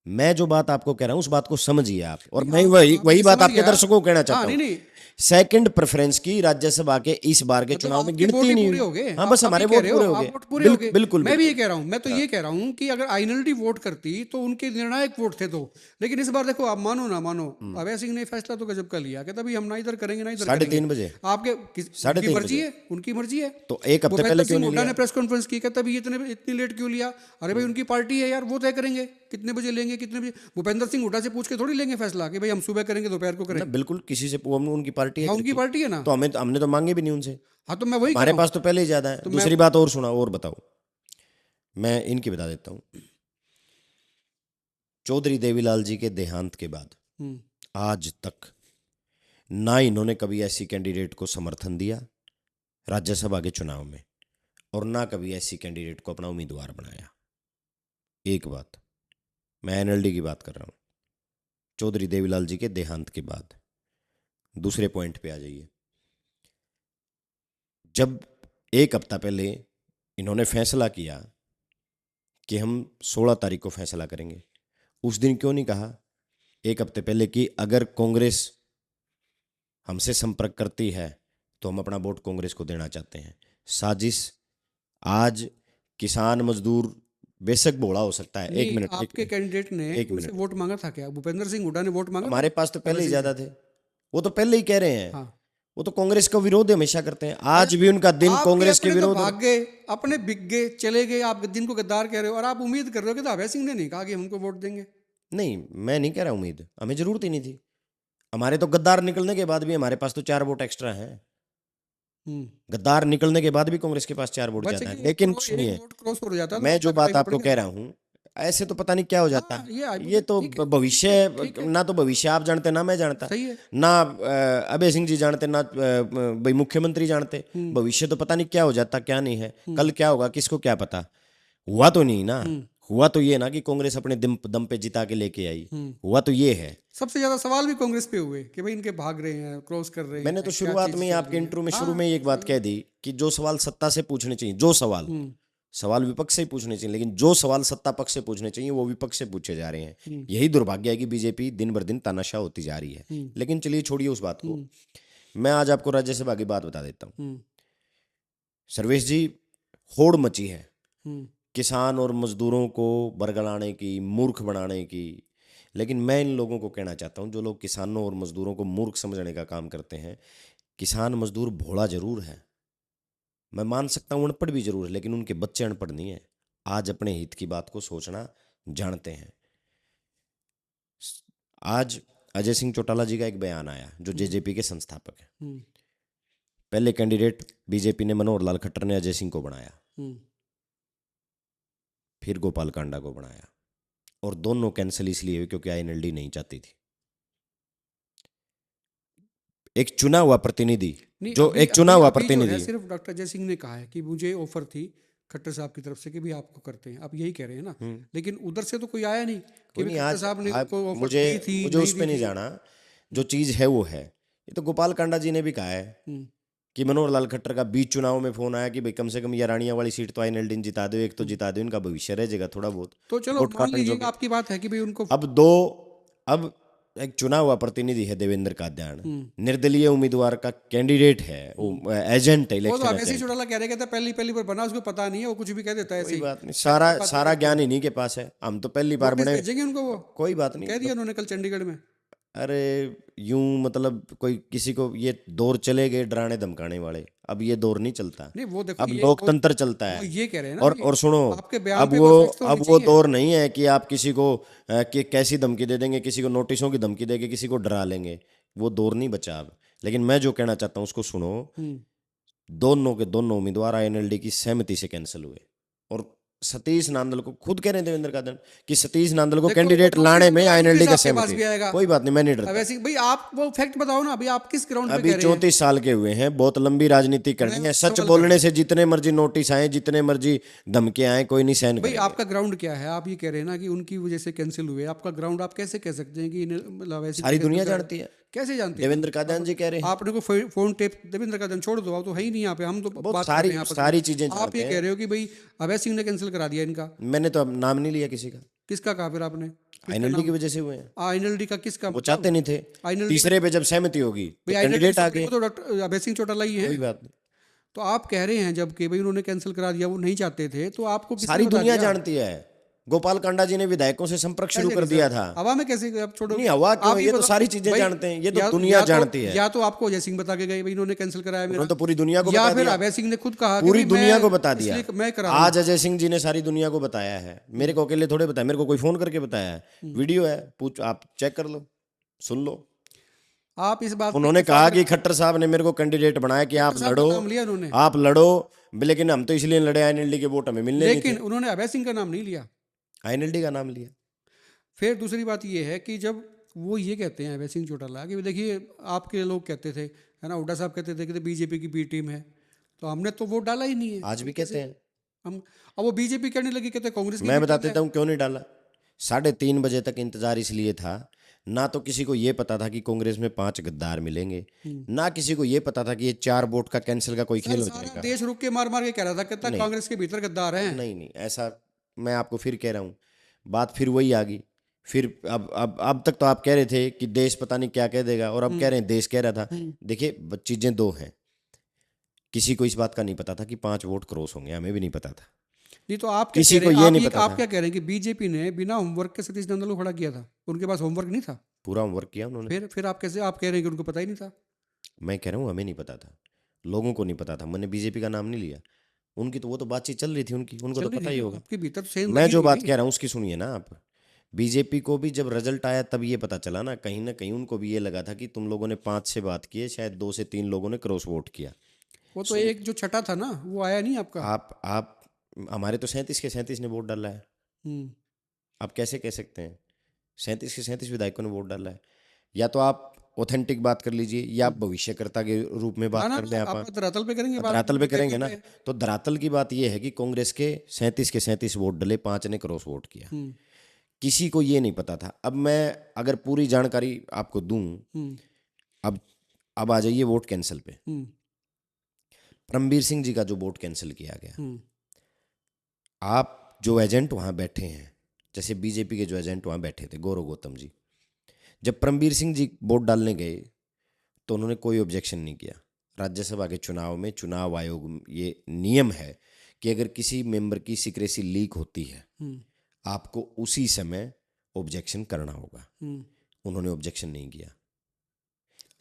मैं जो बात आपको कह रहा हूं उस बात को समझिए आप। और मैं वही बात आपके दर्शकों को कहना चाहता हूं। नहीं सेकंड प्रेफरेंस की राज्यसभा के इस बार के चुनाव में गिनती ही नहीं हुई। हाँ, बस हमारे वोट पूरे हो गए। बिल्कुल, मैं भी ये कह रहा हूं, मैं तो ये कह रहा हूं कि अगर आईएनएलडी वोट करती तो उनके निर्णायक वोट थे तो। लेकिन इस बार देखो, आप मानो ना मानो, अभय सिंह ने फैसला तो गजब का लिया, कहता भाई हम ना इधर करेंगे ना इधर करेंगे। 3:30 बजे आपके उनकी मर्जी है, उनकी मर्जी है। तो एक हफ्ते पहले क्यों नहीं हुड्डा लिया? ने प्रेस कॉन्फ्रेंस की, कहता भाई इतनी लेट क्यों लिया? अरे भाई उनकी पार्टी है यार, वो तय करेंगे कितने बजे लेंगे कितने बजे। भूपेंद्र सिंह हुड्डा से पूछ के थोड़ी लेंगे फैसला कि भाई हम सुबह करेंगे दोपहर को करेंगे। बिल्कुल, किसी से उनकी पार्टी है। हाँ, उनकी पार्टी है ना। तो हमने तो मांगे भी नहीं उनसे। हाँ, तो मैं वही हमारे पास तो पहले ही ज्यादा है। दूसरी बात और सुना और बताओ, मैं इनकी बता देता हूं। चौधरी देवीलाल जी के देहांत के बाद आज तक ना इन्होंने कभी ऐसी कैंडिडेट को समर्थन दिया राज्यसभा के चुनाव में और ना कभी ऐसी कैंडिडेट को अपना उम्मीदवार बनाया। एक बात, मैं एनएलडी की बात कर रहा हूं। चौधरी देवीलाल जी के देहांत के बाद दूसरे पॉइंट पे आ जाइए। जब एक हफ्ता पहले इन्होंने फैसला किया कि हम 16 तारीख को फैसला करेंगे, उस दिन क्यों नहीं कहा एक हफ्ते पहले कि अगर कांग्रेस हमसे संपर्क करती है तो हम अपना वोट कांग्रेस को देना चाहते हैं? साजिश। आज किसान मजदूर बेशक भोला हो सकता है। एक मिनट, आपके कैंडिडेट ने उनसे वोट मांगा था क्या? भूपेंद्र सिंह हुड्डा ने वोट मांगा? हमारे पास तो पहले ही ज्यादा थे। वो तो पहले ही कह रहे हैं। हाँ। वो तो कांग्रेस का विरोध हमेशा करते हैं। आज भी उनका दिन कांग्रेस के विरोध। भाग गए, अपने बिक गए, चले गए। आप जिनको गद्दार कह रहे हो और आप उम्मीद कर रहे हो कि अभय सिंह ने नहीं कहा कि हम उनको वोट देंगे। नहीं, मैं नहीं कह रहा उम्मीद, हमें जरूरत ही नहीं थी। हमारे तो गद्दार निकलने के बाद भी हमारे पास तो 4 वोट एक्स्ट्रा हैं। गद्दार निकलने के बाद भी कांग्रेस के पास 4 वोट ज्यादा है। लेकिन सुनिए, मैं जो बात आपको कह रहा हूं, ऐसे तो पता नहीं क्या हो जाता है। ये तो भविष्य, ना तो भविष्य आप जानते ना मैं जानता, ना अभय सिंह जी जानते, ना भाई मुख्यमंत्री जानते। भविष्य तो पता नहीं क्या हो जाता क्या नहीं है, कल क्या होगा किसको क्या पता। हुआ तो नहीं ना। हुआ तो ये ना कि कांग्रेस अपने दम पे जिता के लेके आई। हुआ तो ये है। सबसे ज्यादा सवाल भी कांग्रेस पे हुए कि भाई इनके भाग रहे हैं, क्रॉस कर रहे हैं। मैंने तो शुरुआत में ही आपके इंटरव्यू में शुरू में ही एक बात कह दी कि जो सवाल सत्ता से पूछने चाहिए, जो सवाल विपक्ष से ही पूछने चाहिए, लेकिन जो सवाल सत्ता पक्ष से पूछने चाहिए वो विपक्ष से पूछे जा रहे हैं। यही दुर्भाग्य है कि बीजेपी दिन भर दिन तानाशाह होती जा रही है। लेकिन चलिए छोड़िए उस बात को। मैं आज आपको राज्यसभा की बात बता देता हूँ। सर्वेश जी, होड़ मची है किसान और मजदूरों को बरगलाने की, मूर्ख बनाने की। लेकिन मैं इन लोगों को कहना चाहता हूं जो लोग किसानों और मजदूरों को मूर्ख समझने का काम करते हैं, किसान मजदूर भोला जरूर है, मैं मान सकता हूं अनपढ़ भी जरूर है, लेकिन उनके बच्चे अनपढ़ नहीं है। आज अपने हित की बात को सोचना जानते हैं। आज अजय सिंह चौटाला जी का एक बयान आया, जो जेजेपी के संस्थापक है। पहले कैंडिडेट बीजेपी ने मनोहर लाल खट्टर ने अजय सिंह को बनाया, फिर गोपाल कांडा को बनाया, और दोनों कैंसिल इसलिए हुए क्योंकि आईएनएलडी नहीं चाहती थी। एक चुना हुआ प्रतिनिधि, जो एक चुना हुआ प्रतिनिधि, सिर्फ डॉक्टर अजय सिंह ने कहा है कि मुझे ऑफर थी खट्टर साहब की तरफ से कि भी आपको करते हैं, आप यही कह रहे हैं ना। लेकिन उधर से तो कोई आया नहीं कि कोई भी नहीं। खट्टर आज साहब ने को ऑफर मुझे दी थी, मुझे नहीं उस दी पे नहीं थी। जाना। जो चीज़ है वो है। ये तो गोपाल कांडा जी ने भी कहा है हम्म, कि मनोहर लाल खट्टर का बीच चुनाव में फोन आया कि भाई कम से कम ये रानिया वाली सीट तो आईएनएलडी ने जिता दो, एक तो जिता दो, इनका भविष्य रह जाएगा थोड़ा बहुत तो चलो वोट मान काटन लीजिए जो कि भी। आपकी बात है कि भाई उनको अब एक चुना हुआ प्रतिनिधि है देवेंद्र कात्यायन, निर्दलीय उम्मीदवार का कैंडिडेट है, वो एजेंट है, वो तो इलेक्शन अवैसी एजेंट। चौटाला कह रहे कहते पहली पहली बार बना, उसको पता नहीं है, वो कुछ भी कह देता है ऐसे कोई ही। बात नहीं, सारा बातें सारा करते ज्ञान हैं। इन्हीं के पास है। हम तो पहली बार नोटिस बने। भेजेंगे उनको वो, कोई बात नहीं। कह दिया उन्होंने कल चंडीगढ़ में। अरे यूं मतलब कोई किसी को ये दौर चले गए डराने धमकाने वाले, अब ये दौर नहीं चलता। नहीं वो देखो अब ये लोकतंत्र चलता वो है। ये कह रहे हैं ना और कि और सुनो, आपके बयान अब पे वो कोई फैक्ट्स तो होनी अब वो चाहिए। दौर नहीं है कि आप किसी को कि कैसी धमकी दे देंगे, किसी को नोटिसों की धमकी देके किसी को डरा लेंगे। वो दौर नहीं बचा अब। लेकिन मैं जो कहना चाहता हूँ उसको सुनो। दोनों के दोनों उम्मीदवार आईएनएलडी की सहमति से कैंसिल हुए। और सतीश नांदल को खुद कह रहे हैं देवेंद्र कादन कि सतीश नांदल को देखो, कैंडिडेट वो लाने में दूसरी आईएनएलडी का आपके पास सहमति। भी आएगा। कोई बात नहीं, मैं नहीं अब डरता। ऐसे भाई आप वो फैक्ट बताओ ना, अभी आप किस ग्राउंड पे अभी कह रहे हैं? 34 साल के हुए हैं, बहुत लंबी राजनीति करनी मैं है। सच सवाल बोलने से जितने मर्जी नोटिस आए, जितने मर्जी धमके आए, कोई नहीं सहन भाई करेगा। आपका ग्राउंड क्या है? आप ये कह रहे हैं ना कि उनकी वजह से कैंसिल हुए, आपका ग्राउंड आप कैसे कह सकते हैं कि मतलब ऐसी सारी चीजें दुनिया तो कर- जानती है। कैसे जानती है? देवेंद्र कादयान जी कह रहे हैं। आपने को फोन टेप देवेंद्र का छोड़ दो, आप तो है ही नहीं यहाँ पे, हम तो बहुत बात कर रहे सारी हैं आपस में। सारी चीजें आप जानते ये कह हैं। रहे हो कि भाई अभय सिंह ने कैंसिल करा दिया इनका। मैंने तो अब नाम नहीं लिया किसी का। किसका कहा फिर आपने? आईएनएलडी की वजह से हुए हैं। आईएनएलडी का किसका? वो चाहते नहीं थे। आईएनएलडी तीसरे पे जब सहमति होगी तो भाई कैंडिडेट आ आईएनएलडी गए। तो डॉक्टर अभय सिंह चौटाला ही है। कोई बात नहीं, तो आप कह रहे हैं जब कि भाई उन्होंने कैंसिल करा दिया, वो नहीं चाहते थे, तो आपको किसने सारी बता दुनिया दिया? जानती है। गोपाल कांडा जी ने विधायकों से संपर्क शुरू कैसे कर नहीं दिया सर? था। हवा में कैसे आप छोड़ो? नहीं, हवा क्यों? आप ये तो बताओ सारी चीजें भाई, जानते हैं, ये तो या- दुनिया या जानती है। या तो आपको अजय सिंह बता के गए भाई इन्होंने कैंसिल कराया मेरा, उन्होंने तो पूरी दुनिया को या बता फिर दिया। अभय सिंह ने खुद कहा कि पूरी भाई दुनिया मैं को बता दिया। इसलिए मैं करा रहा हूं। आज अजय सिंह जी ने सारी दुनिया को बताया है, मेरे को अकेले थोड़े बताया, मेरे को कोई फोन करके बताया है। वीडियो है, पूछ, आप चेक कर लो, सुन लो। आप इस बात पे उन्होंने इत्तेफाक कहा रख- कि खट्टर साहब ने मेरे को कैंडिडेट बनाया कि आप खट्टर साहब का लड़ो, नाम लिया उन्होंने, आप लड़ो, लेकिन हम तो इसलिए लड़े आईएनएलडी के वोट हमें मिलने नहीं लेकिन थे। उन्होंने अभय सिंह का नाम नहीं लिया। आईएनएलडी का नाम लिया। फिर दूसरी बात ये है कि जब वो ये कहते हैं अभय सिंह चौटाला कि देखिए आपके लोग कहते थे, है ना, हुड्डा साहब कहते थे कि बीजेपी की बी टीम है, तो हमने तो वोट डाला ही नहीं है। आज भी कहते हैं। हम अब वो बीजेपी करने लगी, कहते हैं कांग्रेस की मैं B बता team है। देता हूँ क्यों नहीं डाला। 3:30 बजे तक इंतजार इसलिए था, ना तो किसी को ये पता था कि कांग्रेस में 5 गद्दार मिलेंगे, ना किसी को ये पता था कि ये 4 वोट का कैंसिल का कोई खेल हो सारा जाएगा। देश रुक के मार मार के कह रहा था, कहता नहीं। कांग्रेस के भीतर गद्दार हैं। नहीं नहीं, ऐसा मैं आपको फिर कह रहा हूँ, बात फिर वही आ गई। फिर अब तक तो आप कह रहे थे कि देश पता नहीं क्या कह देगा, और अब कह रहे हैं देश कह रहा था। देखिए चीजें दो हैं। किसी को इस बात का नहीं पता था कि 5 वोट क्रॉस होंगे, हमें भी नहीं पता था। नहीं तो आप क्या किसी कह रहे को हैं? ये आप नहीं ये- पता आप था। क्या कह रहे हैं कि बीजेपी ने बिना होमवर्क के सतीश नंदन को खड़ा किया था? उनके पास होमवर्क नहीं था? पूरा होमवर्क किया उन्होंने। फिर आप कैसे आप कह रहे हैं कि उनको पता ही नहीं था? मैं कह रहा हूँ हमें नहीं पता था, लोगों को नहीं पता था। मैंने बीजेपी का नाम नहीं लिया। उनकी तो वो तो बातचीत चल रही थी उनकी, उनको चल तो रही पता थी ही ना, होगा। आपके भीतर तो सेंध मैं लगी जो हुई बात थी। कह रहा हूँ उसकी सुनिए ना आप। बीजेपी को भी जब रिजल्ट आया तब ये पता चला ना कहीं उनको भी ये लगा था कि तुम लोगों ने 5 से बात की है, शायद 2 से 3 लोगों ने क्रॉस वोट किया। वो तो एक जो छठा था ना, वो आया नहीं आपका। आप हमारे तो 37 के 37 ने वोट डाला है। हम्म। आप कैसे कह सकते हैं? 37 के 37 विधायकों ने वोट डाला है। या तो आप ऑथेंटिक बात कर लीजिए, या आप भविष्यकर्ता के रूप में बात ना, कर दें। आप आप धरातल पे करेंगे बात? धरातल पे करेंगे ना, पे। तो धरातल की बात यह है कि कांग्रेस के 37 के 37 वोट डले, 5 ने क्रॉस वोट किया। हम्म, किसी को ये नहीं पता था। अब मैं अगर पूरी जानकारी आपको दूं, हम्म, अब आ जाइए वोट कैंसिल पे। हम्म, परमबीर सिंह जी का जो वोट कैंसिल किया गया, हम्म, आप जो एजेंट वहां बैठे हैं, जैसे बीजेपी के जो एजेंट वहां बैठे थे गौरव गौतम जी, जब परमबीर सिंह जी वोट डालने गए तो उन्होंने कोई ऑब्जेक्शन नहीं किया। राज्यसभा के चुनाव में चुनाव आयोग ये नियम है कि अगर किसी मेंबर की सीक्रेसी लीक होती है, हम्म, आपको उसी समय ऑब्जेक्शन करना होगा। हम्म। उन्होंने ऑब्जेक्शन नहीं किया।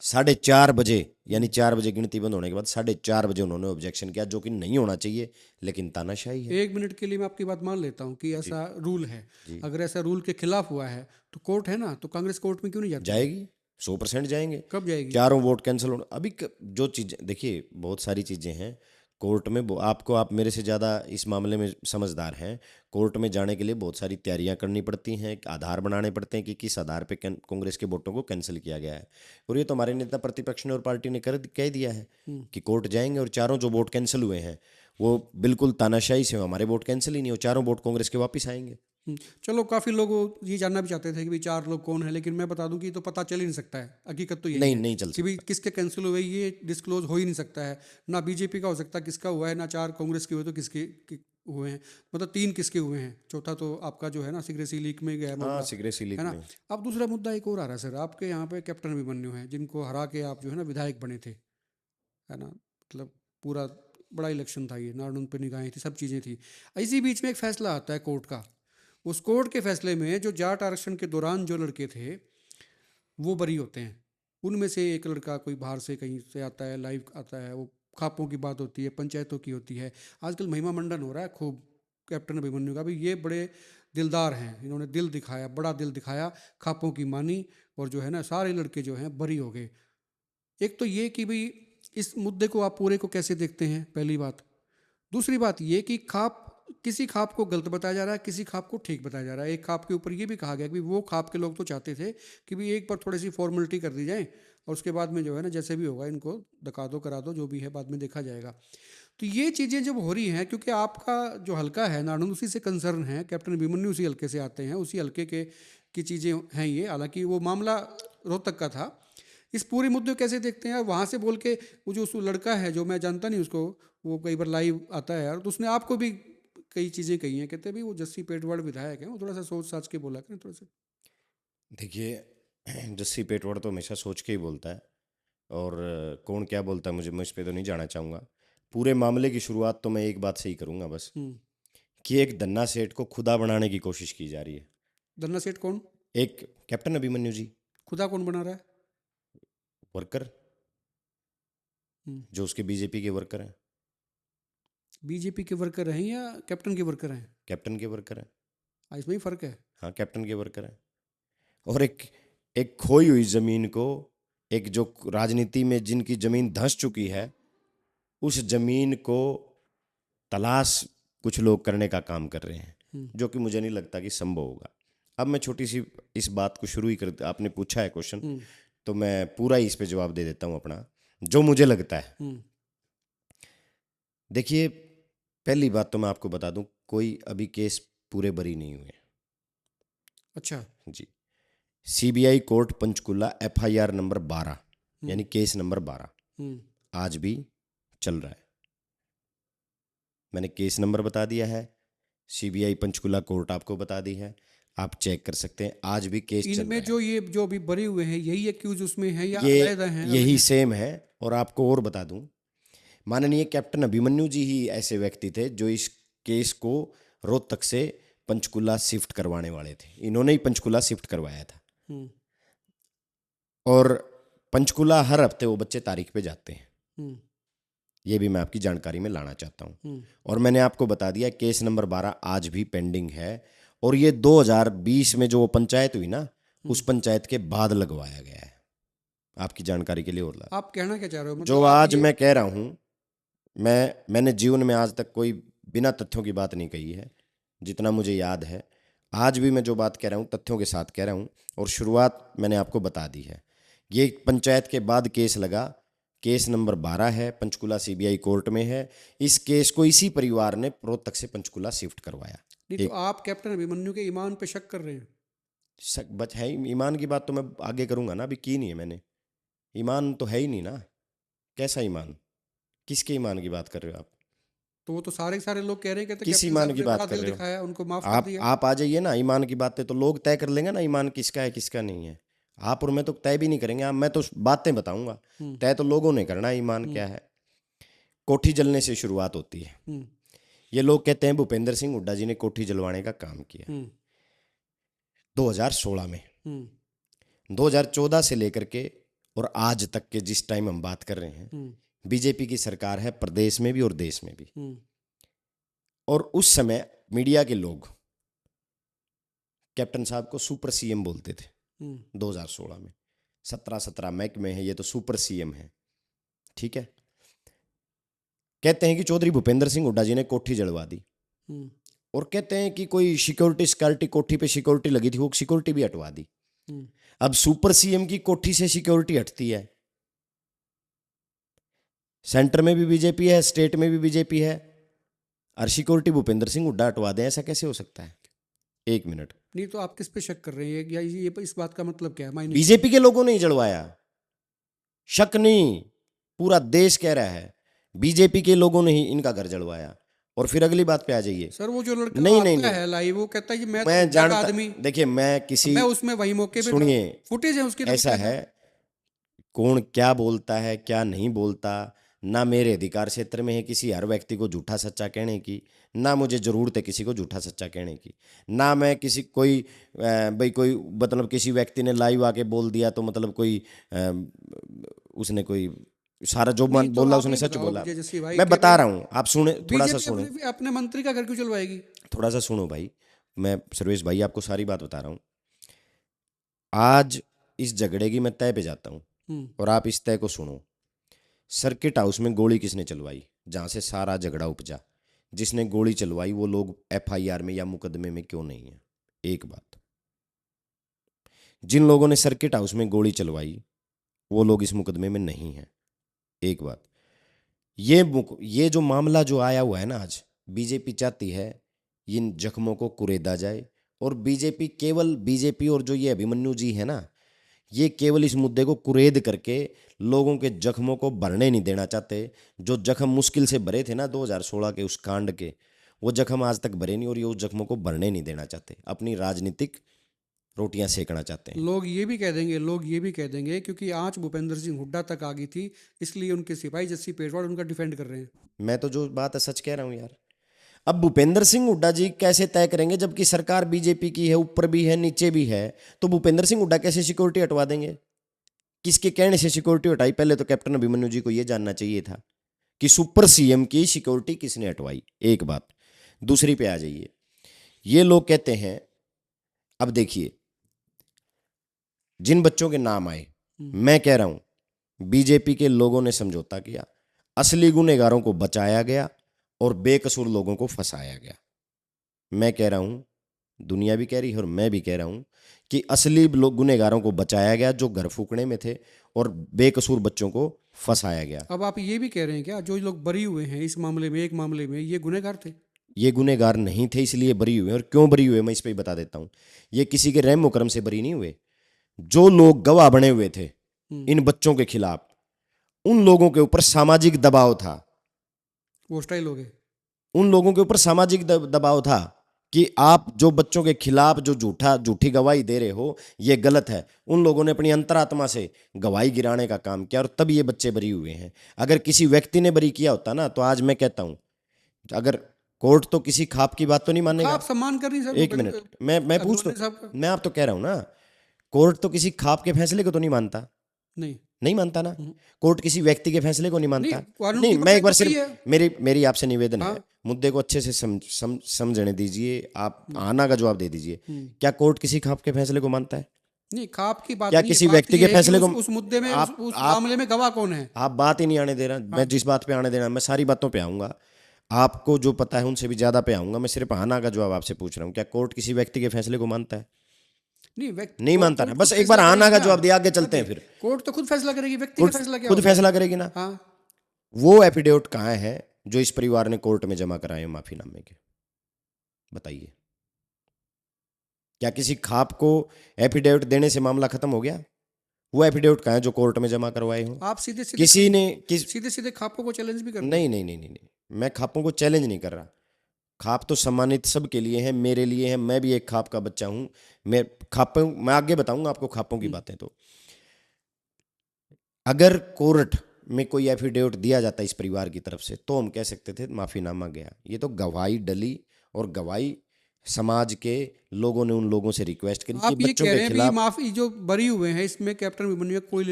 4:30 बजे, यानी 4 बजे गिनती बंद होने के बाद 4:30 बजे उन्होंने ऑब्जेक्शन किया, जो कि नहीं होना चाहिए, लेकिन तानाशाही है। 1 मिनट के लिए मैं आपकी बात मान लेता हूँ कि ऐसा रूल है। अगर ऐसा रूल के खिलाफ हुआ है तो कोर्ट है ना, तो कांग्रेस कोर्ट में क्यों नहीं जाती? जाएगी, 100% जाएंगे। कब जाएगी? चारों वोट कैंसिल होने अभी जो चीज़ें देखिए, बहुत सारी चीज़ें हैं कोर्ट में। आप मेरे से ज़्यादा इस मामले में समझदार हैं। कोर्ट में जाने के लिए बहुत सारी तैयारियां करनी पड़ती हैं, आधार बनाने पड़ते हैं कि किस आधार पे कांग्रेस के वोटों को कैंसिल किया गया है। और ये तो हमारे नेता प्रतिपक्ष ने और पार्टी ने कह दिया है कि कोर्ट जाएंगे, और चारों जो वोट कैंसिल हुए हैं वो बिल्कुल तानाशाही से हमारे वोट कैंसिल ही नहीं हो, चारों वोट कांग्रेस के वापस आएंगे। चलो, काफ़ी लोग ये जानना भी चाहते थे कि भाई 4 लोग कौन है, लेकिन मैं बता दूं कि ये तो पता चल ही नहीं सकता है। हकीकत तो यही नहीं, है नहीं चल कि भाई सकता। किसके कैंसिल हुए ये डिस्क्लोज हो ही नहीं सकता है। ना बीजेपी का हो सकता किसका हुआ है, ना 4 कांग्रेस के हुए तो हुए हैं, मतलब 3 किसके हुए हैं, चौथा तो आपका जो है ना सिक्रेसी लीक में गया है हाँ, मामला, सिगरेट लीक है ना। में। अब दूसरा मुद्दा एक और आ रहा है सर, आपके यहाँ पे कैप्टन अभिमन्यु हैं जिनको हरा के आप जो है ना विधायक बने थे, है ना। मतलब पूरा बड़ा इलेक्शन था ये, नारनून पे निगाहें थी, सब चीज़ें थी। इसी बीच में एक फैसला आता है कोर्ट का। उस कोर्ट के फैसले में जो जाट आरक्षण के दौरान जो लड़के थे वो बरी होते हैं। उनमें से एक लड़का कोई बाहर से कहीं से आता है, लाइव आता है, वो खापों की बात होती है, पंचायतों की होती है। आजकल महिमा मंडन हो रहा है खूब कैप्टन अभिमन्यु का भी। ये बड़े दिलदार हैं, इन्होंने दिल दिखाया, बड़ा दिल दिखाया, खापों की मानी, और जो है ना सारे लड़के जो हैं बरी हो गए। एक तो ये कि भाई इस मुद्दे को आप पूरे को कैसे देखते हैं, पहली बात। दूसरी बात ये कि खाप, किसी खाप को गलत बताया जा रहा है, किसी खाप को ठीक बताया जा रहा है। एक खाप के ऊपर ये भी कहा गया कि वो खाप के लोग तो चाहते थे कि भी एक बार थोड़ी सी फॉर्मेलिटी कर दी जाए और उसके बाद में जो है ना जैसे भी होगा इनको धका दो, करा दो, जो भी है बाद में देखा जाएगा। तो ये चीज़ें जब हो रही हैं, क्योंकि आपका जो हल्का है नारनौल उसी से कंसर्न है, कैप्टन अभिमन्यु उसी हल्के से आते हैं, उसी हल्के के की चीज़ें हैं ये। हालांकि वो मामला रोहतक का था। इस पूरे मुद्दे को कैसे देखते हैं? वहाँ से बोल के वो जो उस लड़का है जो मैं जानता नहीं उसको, वो कई बार लाइव आता है यार, तो उसने आपको भी कई चीज़ें कही हैं, कहते हैं भाई वो जस्सी पेटवाड़ विधायक है, वो थोड़ा सा सोच साच के बोला करें थोड़ा सा। देखिए, जस्सी पेटवाड़ तो हमेशा सोच के ही बोलता है, और कौन क्या बोलता है मुझे, मैं इस पे तो नहीं जाना चाहूँगा। पूरे मामले की शुरुआत तो मैं एक बात से ही करूँगा बस, हम्म। कि एक धन्ना सेठ को खुदा बनाने की कोशिश की जा रही है। धन्ना सेठ कौन? एक कैप्टन अभिमन्यु जी, खुदा कौन बना रहा है? वर्कर, हम्म। जो उसके बीजेपी के वर्कर हैं। बीजेपी के वर्कर हैं या कैप्टन के वर्कर हैं? कैप्टन के वर्कर हैं। इसमें ही फर्क है। हाँ, कैप्टन के वर्कर हैं। और एक एक खोई हुई जमीन को, एक जो राजनीति में जिनकी जमीन धंस चुकी है, उस जमीन को तलाश कुछ लोग करने का काम कर रहे हैं, जो कि मुझे नहीं लगता कि संभव होगा। अब मैं छोटी सी इस बात को शुरू ही कर, आपने पूछा है क्वेश्चन, तो मैं पूरा ही इस पे जवाब दे देता हूँ अपना, जो मुझे लगता है। देखिए, पहली बात तो मैं आपको बता दूं, कोई अभी केस पूरे बरी नहीं हुए। अच्छा जी। CBI court Panchkula FIR number 12, यानी केस नंबर 12 आज भी चल रहा है। मैंने केस नंबर बता दिया है, सीबीआई पंचकुला कोर्ट आपको बता दी है, आप चेक कर सकते हैं, आज भी केस चल रहा इनमें है। जो ये जो अभी बरे हुए हैं यही एक्यूज उसमें है या ये अलग हैं? यही सेम है। और आपको और बता दूं, माननीय कैप्टन अभिमन्यु जी ही ऐसे व्यक्ति थे जो इस केस को रोहतक से पंचकुला शिफ्ट करवाने वाले थे। इन्होंने ही पंचकुला शिफ्ट करवाया था। और पंचकुला हर हफ्ते वो बच्चे तारीख पे जाते हैं। ये भी मैं आपकी जानकारी में लाना चाहता हूँ। और मैंने आपको बता दिया केस नंबर 12 आज भी पेंडिंग है, और ये 2020 में जो वो पंचायत हुई ना, उस पंचायत के बाद लगवाया गया है। आपकी जानकारी के लिए और आप कहना क्या चाह रहे हो? मतलब जो आज मैं कह रहा हूँ, मैंने जीवन में आज तक कोई बिना तथ्यों की बात नहीं कही है, जितना मुझे याद है। आज भी मैं जो बात कह रहा हूँ तथ्यों के साथ कह रहा हूँ, और शुरुआत मैंने आपको बता दी है। ये पंचायत के बाद केस लगा, केस नंबर 12 है, पंचकुला सीबीआई कोर्ट में है। इस केस को इसी परिवार ने रोहतक से पंचकुला शिफ्ट करवाया। नहीं, तो आप कैप्टन अभिमन्यु के ईमान पे शक कर रहे हैं? शक बच है ही। ईमान की बात तो मैं आगे करूंगा ना, अभी की नहीं है मैंने। ईमान तो है ही नहीं ना। कैसा ईमान? किसके ईमान की बात कर रहे हो आप? तो वो तो सारे के सारे लोग कह रहे हैं कि किस ईमान की बात कर रहे हो? दिखाया, उनको माफ कर दिया। आप आ जाइए ना, ईमान की बातें तो लोग तय कर लेंगे ना, ईमान किसका है किसका नहीं है। आप और मैं तो तय भी नहीं करेंगे। मैं तो बातें बताऊंगा, तय तो लोगों ने करना ईमान क्या है। कोठी जलने से शुरुआत होती है। ये लोग कहते हैं भूपेंद्र सिंह हुड्डा जी ने कोठी जलवाने का काम किया 2016 में। 2014 से लेकर के और आज तक के जिस टाइम हम बात कर रहे हैं, बीजेपी की सरकार है, प्रदेश में भी और देश में भी। और उस समय मीडिया के लोग कैप्टन साहब को सुपर सीएम बोलते थे। 2016 में 17 महकमे है, ये तो सुपर सीएम है। ठीक है। कहते हैं कि चौधरी भूपेंद्र सिंह हुड्डा जी ने कोठी जलवा दी, और कहते हैं कि कोई सिक्योरिटी कोठी पे सिक्योरिटी लगी थी, वो सिक्योरिटी भी हटवा दी। अब सुपर सीएम की कोठी से सिक्योरिटी हटती है। सेंटर में भी बीजेपी है, स्टेट में भी बीजेपी है, और सिक्योरिटी भूपेंद्र सिंह हुड्डा हटवा दें, ऐसा कैसे हो सकता है? एक मिनट, नहीं तो आप किस पे शक कर रहे हैं, या ये इस बात का मतलब क्या है? मायने बीजेपी के लोगों ने ही जलवाया, शक नहीं, पूरा देश कह रहा है बीजेपी के लोगों ने ही इनका घर जलवाया। और फिर अगली बात पे आ जाइए। सर, वो जो लड़का नहीं आता नहीं नहीं, है लाइव, वो कहता है कि मैं मैं तो जानता, आदमी, देखिए मैं किसी, मैं उसमें वही मौके पे सुनिए, फुटेज है उसकी, ऐसा है कौन क्या बोलता है क्या नहीं बोलता, ना मेरे अधिकार क्षेत्र में है किसी हर व्यक्ति को झूठा सच्चा कहने की, ना मुझे जरूरत है किसी को झूठा सच्चा कहने की, ना मैं किसी कोई भाई कोई मतलब किसी व्यक्ति ने लाइव आके बोल दिया तो मतलब कोई उसने कोई सारा जो नहीं, मन तो बोला आप उसने ये सच बताओ बोला। मुझे जैसे भाई मैं कि बता भाई रहा हूँ, आप सुने, थोड़ा सा सुने, बीजेपी अपने मंत्री का घर क्यों चलवाएगी? थोड़ा सा सुनो भाई, मैं सर्वेश भाई आपको सारी बात बता रहा हूँ। आज इस झगड़े की मैं तय पे जाता हूँ और आप इस तय को सुनो। सर्किट हाउस में गोली किसने चलवाई, जहां से सारा झगड़ा उपजा, जिसने गोली चलवाई वो लोग एफआईआर में या मुकदमे में क्यों नहीं है? एक बात, जिन लोगों ने सर्किट हाउस में गोली चलवाई वो लोग इस मुकदमे में नहीं है। एक बात, ये जो मामला जो आया हुआ है ना आज, बीजेपी चाहती है इन जख्मों को कुरेदा जाए, और बीजेपी और जो ये अभिमन्यु जी है ना, ये केवल इस मुद्दे को कुरेद करके लोगों के जख्मों को भरने नहीं देना चाहते। जो जख्म मुश्किल से भरे थे ना 2016 के उस कांड के, वो जख्म आज तक भरे नहीं, और ये उस जख्मों को भरने नहीं देना चाहते, अपनी राजनीतिक रोटियां सेकना चाहते हैं। लोग ये भी कह देंगे क्योंकि आंच भूपेंद्र सिंह हुड्डा तक आ गई थी, इसलिए उनके सिपाही जस्सी पेटवाड़ उनका डिफेंड कर रहे हैं। मैं तो जो बात है सच कह रहा हूं यार। अब भूपेंद्र सिंह हुड्डा जी कैसे तय करेंगे, जबकि सरकार बीजेपी की है, ऊपर भी है नीचे भी है, तो भूपेंद्र सिंह हुड्डा कैसे सिक्योरिटी हटवा देंगे? किसके कहने से सिक्योरिटी हटाई? पहले तो कैप्टन अभिमन्यु जी को यह जानना चाहिए था कि सुपर सीएम की सिक्योरिटी किसने हटवाई। एक बात, दूसरी पे आ जाइए। ये लोग कहते हैं, अब देखिए जिन बच्चों के नाम आए, मैं कह रहा हूं बीजेपी के लोगों ने समझौता किया, असली गुनहगारों को बचाया गया और बेकसूर लोगों को फंसाया गया। मैं कह रहा हूं, दुनिया भी कह रही है और मैं भी कह रहा हूं कि असली गुनहगारों को बचाया गया जो घर फूकने में थे, और बेकसूर बच्चों को फंसाया गया। अब आप ये भी कह रहे हैं क्या जो लोग बरी हुए हैं इस मामले में, एक मामले में, ये गुनहगार थे? ये गुनहगार नहीं थे इसलिए बरी हुए, और क्यों बरी हुए मैं इस पे बता देता हूं। ये किसी के रहम मुकरम से बरी नहीं हुए। जो लोग गवाह बने हुए थे इन बच्चों के खिलाफ, उन लोगों के ऊपर सामाजिक दबाव था। वो स्टाइल हो गए। उन लोगों के ऊपर सामाजिक दबाव था कि आप जो बच्चों के खिलाफ जो झूठी गवाही दे रहे हो ये गलत है। उन लोगों ने अपनी अंतरात्मा से गवाही गिराने का काम किया, और तब ये बच्चे बरी हुए हैं। अगर किसी व्यक्ति ने बरी किया होता ना, तो आज मैं कहता हूं, अगर कोर्ट तो किसी खाप की बात तो नहीं मानेगा। आप सम्मान कर रही सर? एक मिनट, मैं पूछ तो, मैं आप तो कह रहा हूं ना, कोर्ट तो किसी खाप के फैसले को तो नहीं मानता। नहीं मानता ना, कोर्ट किसी व्यक्ति के फैसले को नहीं मानता। नहीं, मैं एक बार सिर्फ मेरी आपसे निवेदन है, मुद्दे को अच्छे से समझने दीजिए, आप आना का जवाब दे दीजिए। क्या कोर्ट किसी खाप के फैसले को मानता है? नहीं, खाप की बात क्या नहीं, किसी बात व्यक्ति ये के है कि फैसले को उस मुद्दे में, उस मामले में गवाह कौन है? आप बात ही नहीं आने दे रहा। मैं जिस बात पे आने देना, मैं सारी बातों पे आऊंगा, आपको जो पता है उनसे भी ज्यादा पे आऊंगा। मैं सिर्फ आना का जवाब आपसे पूछ रहा हूँ, क्या कोर्ट किसी व्यक्ति के फैसले को मानता है? नहीं मानता ना। बस एक बार आना का जवाब दिया, आगे चलते हैं। फिर कोर्ट तो खुद फैसला करेगी, व्यक्ति का फैसला क्या खुद फैसला करेगी ना। हाँ। वो एफिडेविट कहाँ है जो इस परिवार ने कोर्ट में जमा कराए माफीनामे के? बताइए, क्या किसी खाप को एफिडेविट देने से मामला खत्म हो गया? वो एफिडेविट कहाँ है जो कोर्ट में जमा करवाए हो? आप सीधे सीधे खापों को चैलेंज भी कर नहीं, मैं खापों को चैलेंज नहीं कर रहा। खाप तो सम्मानित सबके लिए है, मेरे लिए है, मैं भी एक खाप का बच्चा हूं। मैं आगे बताऊंगा आपको खापों की बातें। तो अगर कोर्ट में कोई एफिडेविट दिया जाता इस परिवार की तरफ से, तो हम कह सकते थे माफीनामा गया। ये तो गवाही डली, और गवाही समाज के लोगों ने उन लोगों से रिक्वेस्ट करी कि बच्चों के खिलाफ। माफी जो बरी हुए हैं इसमें कैप्टन अभिमन्यु का कोई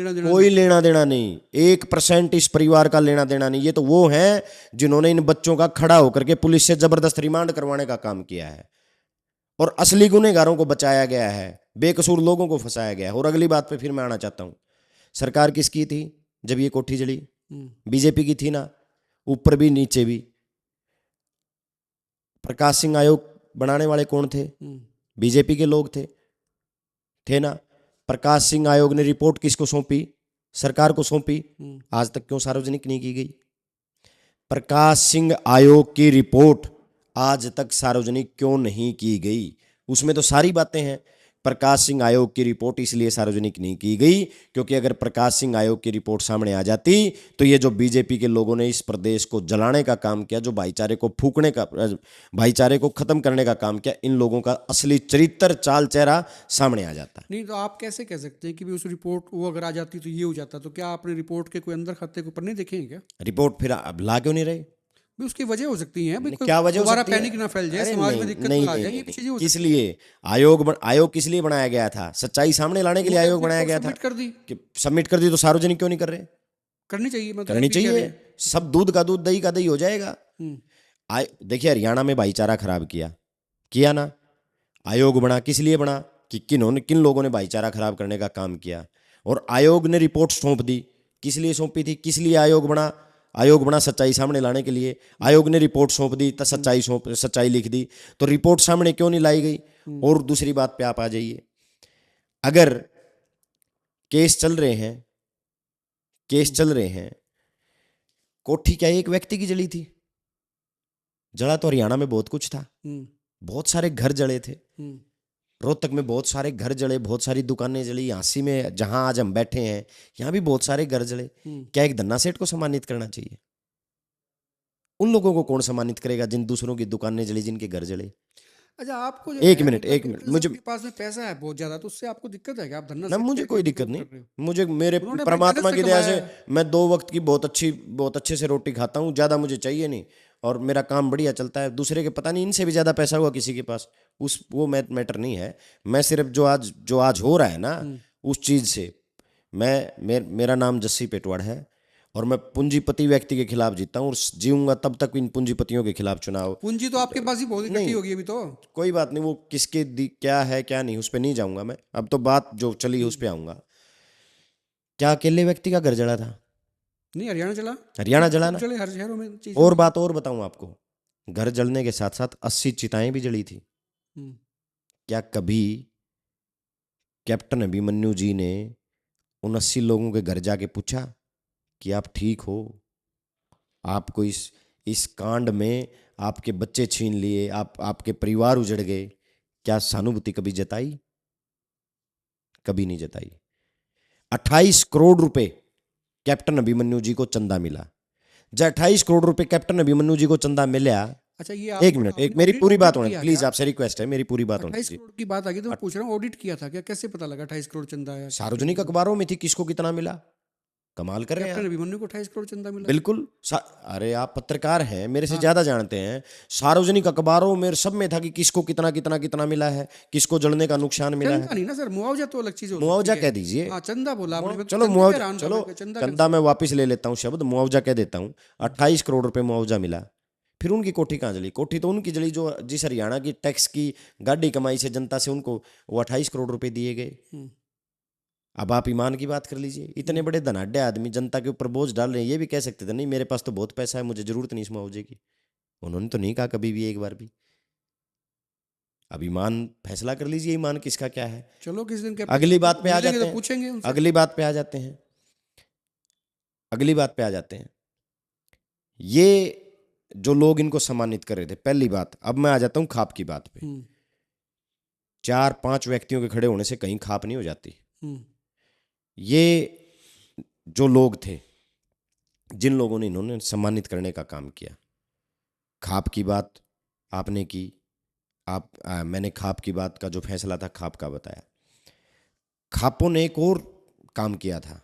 लेना देना नहीं, 1% इस परिवार का लेना देना नहीं। ये तो वो हैं जिन्होंने इन बच्चों का खड़ा होकर के पुलिस से जबरदस्त रिमांड करवाने का काम किया है, और असली गुनहगारों को बचाया गया है, बेकसूर लोगों को फंसाया गया है। और अगली बात पे फिर मैं आना चाहता हूं, सरकार किसकी थी जब ये कोठी जली? बीजेपी की थी ना, ऊपर भी नीचे भी। प्रकाश सिंह आयोग बनाने वाले कौन थे? बीजेपी के लोग थे ना। प्रकाश सिंह आयोग ने रिपोर्ट किसको सौंपी? सरकार को सौंपी। आज तक क्यों सार्वजनिक नहीं की गई? प्रकाश सिंह आयोग की रिपोर्ट आज तक सार्वजनिक क्यों नहीं की गई? उसमें तो सारी बातें हैं। प्रकाश सिंह आयोग की रिपोर्ट इसलिए सार्वजनिक नहीं की गई क्योंकि अगर प्रकाश सिंह आयोग की रिपोर्ट सामने आ जाती तो ये जो बीजेपी के लोगों ने इस प्रदेश को जलाने का काम किया, जो भाईचारे को फूकने का, भाईचारे को खत्म करने का काम किया, इन लोगों का असली चरित्र चाल चेहरा सामने आ जाता। नहीं तो आप कैसे कह सकते हैं कि भी उस रिपोर्ट वो अगर आ जाती तो ये हो जाता? तो क्या आपने रिपोर्ट के कोई अंदर खाते के ऊपर नहीं देखे हैं क्या? रिपोर्ट फिर अब ला क्यों नहीं रहे? भी उसकी वजह हो सकती है, भी कोई क्या वजह हो दोबारा सकती है? पैनिक ना फैल जाए, अरे समाज नहीं, में दिक्कत नहीं, ना आ नहीं, जाए, नहीं, ये चीजें हो किस सकती लिए आयोग किस लिए बनाया गया था? सच्चाई सामने लाने के लिए आयोग बनाया गया था। सबमिट कर दी, कि सबमिट कर दी तो सार्वजनिक क्यों नहीं कर रहे? करनी चाहिए, मतलब करनी आप ये कह रहे चाहिए। हैं। सब दूध का दूध, दही का दही हो जाएगा। हम्म, देखिए हरियाणा में भाईचारा खराब किया ना? आयोग बना, किस लिए बना? कि किन लोगों ने भाईचारा खराब करने का काम किया, और आयोग ने रिपोर्ट सौंप दी। किस लिए सौंपी थी? किस लिए आयोग बना सच्चाई सामने लाने के लिए। आयोग ने रिपोर्ट सौंप दी तो सच्चाई लिख दी, तो रिपोर्ट सामने क्यों नहीं लाई गई? और दूसरी बात पे आप आ जाइए, अगर केस चल रहे हैं, कोठी क्या एक व्यक्ति की जली थी? जला तो हरियाणा में बहुत कुछ था, बहुत सारे घर जले थे। रोहतक में बहुत सारे घर जले, बहुत सारी दुकानें जली। झांसी में जहां आज हम बैठे हैं, यहां भी बहुत सारे घर जले। क्या एक धन्ना सेठ को सम्मानित करना चाहिए? उन लोगों को कौन सम्मानित करेगा जिन दूसरों की दुकानें जली, जिनके घर जले? अच्छा, आपको जो एक है मिनट, मतलब एक मिनट, कैपिटलिज्म के पास में पैसा है बहुत ज्यादा, तो उससे आपको दिक्कत है क्या? आप धन्ना ना, सेठ मुझे के कोई विरोध दिक्कत कर नहीं। रहे हो? मुझे मेरे उन्होंने अपनी परमात्मा मेहनत की से दया कमाया से है। मैं 2 वक्त की बहुत अच्छे से रोटी खाता हूँ, ज़्यादा मुझे चाहिए नहीं, और मेरा काम बढ़िया चलता है। दूसरे के पता नहीं इनसे भी ज़्यादा पैसा हुआ किसी के पास, वो मैटर नहीं है। मैं सिर्फ जो आज हो रहा है ना, उस चीज़ से मेरा नाम जस्सी पेटवाड़ है, और मैं पूंजीपति व्यक्ति के खिलाफ जीता हूँ, और जीऊंगा तब तक इन पूंजीपतियों के खिलाफ चुनाव। पूंजी तो आपके पास ही बहुत इकट्ठी नहीं, होगी अभी तो। कोई बात नहीं, वो क्या है क्या नहीं, उस पर नहीं जाऊंगा मैं। अब तो बात जो चली उस पर आऊंगा। क्या अकेले व्यक्ति का घर जला था? नहीं, हरियाणा चला, हरियाणा जला ना। चले हर शहरों में चीज। और बात और बताऊं आपको, घर जलने के साथ साथ 80 चिताएं भी जली थी। क्या कभी कैप्टन अभिमन्यु जी ने उन 80 लोगों के घर जाके पूछा कि आप ठीक हो? आपको इस कांड में आपके बच्चे छीन लिए, आपके परिवार उजड़ गए, क्या सहानुभूति कभी जताई? कभी नहीं जताई। 28 करोड़ रुपए कैप्टन अभिमन्यु जी को चंदा मिला। जब 28 करोड़ रुपए कैप्टन अभिमन्यु जी को चंदा मिला, अच्छा, ये एक मिनट, एक मेरी पूरी बात होने, प्लीज आपसे रिक्वेस्ट है, मेरी पूरी बात होने 28 करोड़ की बात आ गई तो मैं पूछ रहा हूँ, ऑडिट किया था क्या? कैसे पता लगा 28 करोड़ चंदा आया? सार्वजनिक अखबारों में थी किसको कितना मिला। कमाल कर रहे हैं कैप्टन आप। अभिमन्यु को 28 करोड़ चंदा मिला? बिल्कुल। अरे आप पत्रकार हैं, मेरे से ज्यादा जानते हैं। सार्वजनिक अखबारों में सब में था कि किसको कितना कितना कितना मिला है, किसको जलने का नुकसान मिला है। चंदा नहीं ना सर, मुआवजा तो अलग चीज होती है। मुआवजा कह दीजिए। हाँ, चंदा बोला आपने, मैं तो चलो चंदे पे मुआवजा, हैरान था, चलो मैं चंदा चंदा मैं वापस ले लेता हूँ शब्द, मुआवजा कह देता हूँ। 28 करोड़ रुपए मुआवजा मिला। फिर उनकी कोठी कहाँ जली? कोठी तो उनकी जली जो जिस हरियाणा की टैक्स की गाड़ी कमाई से जनता से उनको वो 28 करोड़ रुपए दिए गए। अब आप ईमान की बात कर लीजिए, इतने बड़े धनाढ्य आदमी जनता के ऊपर बोझ डाल रहे हैं। ये भी कह सकते थे नहीं मेरे पास तो बहुत पैसा है, मुझे जरूरत नहीं इस मुआवजे की। उन्होंने तो नहीं कहा कभी भी, एक बार भी। अब ईमान फैसला कर लीजिए, ईमान किसका क्या है। चलो किस दिन अगली बात पे आ मिलेंगे जाते तो पूछेंगे हैं। उनसे। अगली बात पे आ जाते हैं। ये जो लोग इनको सम्मानित कर रहे थे, पहली बात, अब मैं आ जाता हूं खाप की बात पे। 4-5 व्यक्तियों के खड़े होने से कहीं खाप नहीं हो जाती। ये जो लोग थे, जिन लोगों ने इन्होंने सम्मानित करने का काम किया, खाप की बात आपने की, मैंने खाप की बात का जो फैसला था खाप का बताया। खापों ने एक और काम किया था।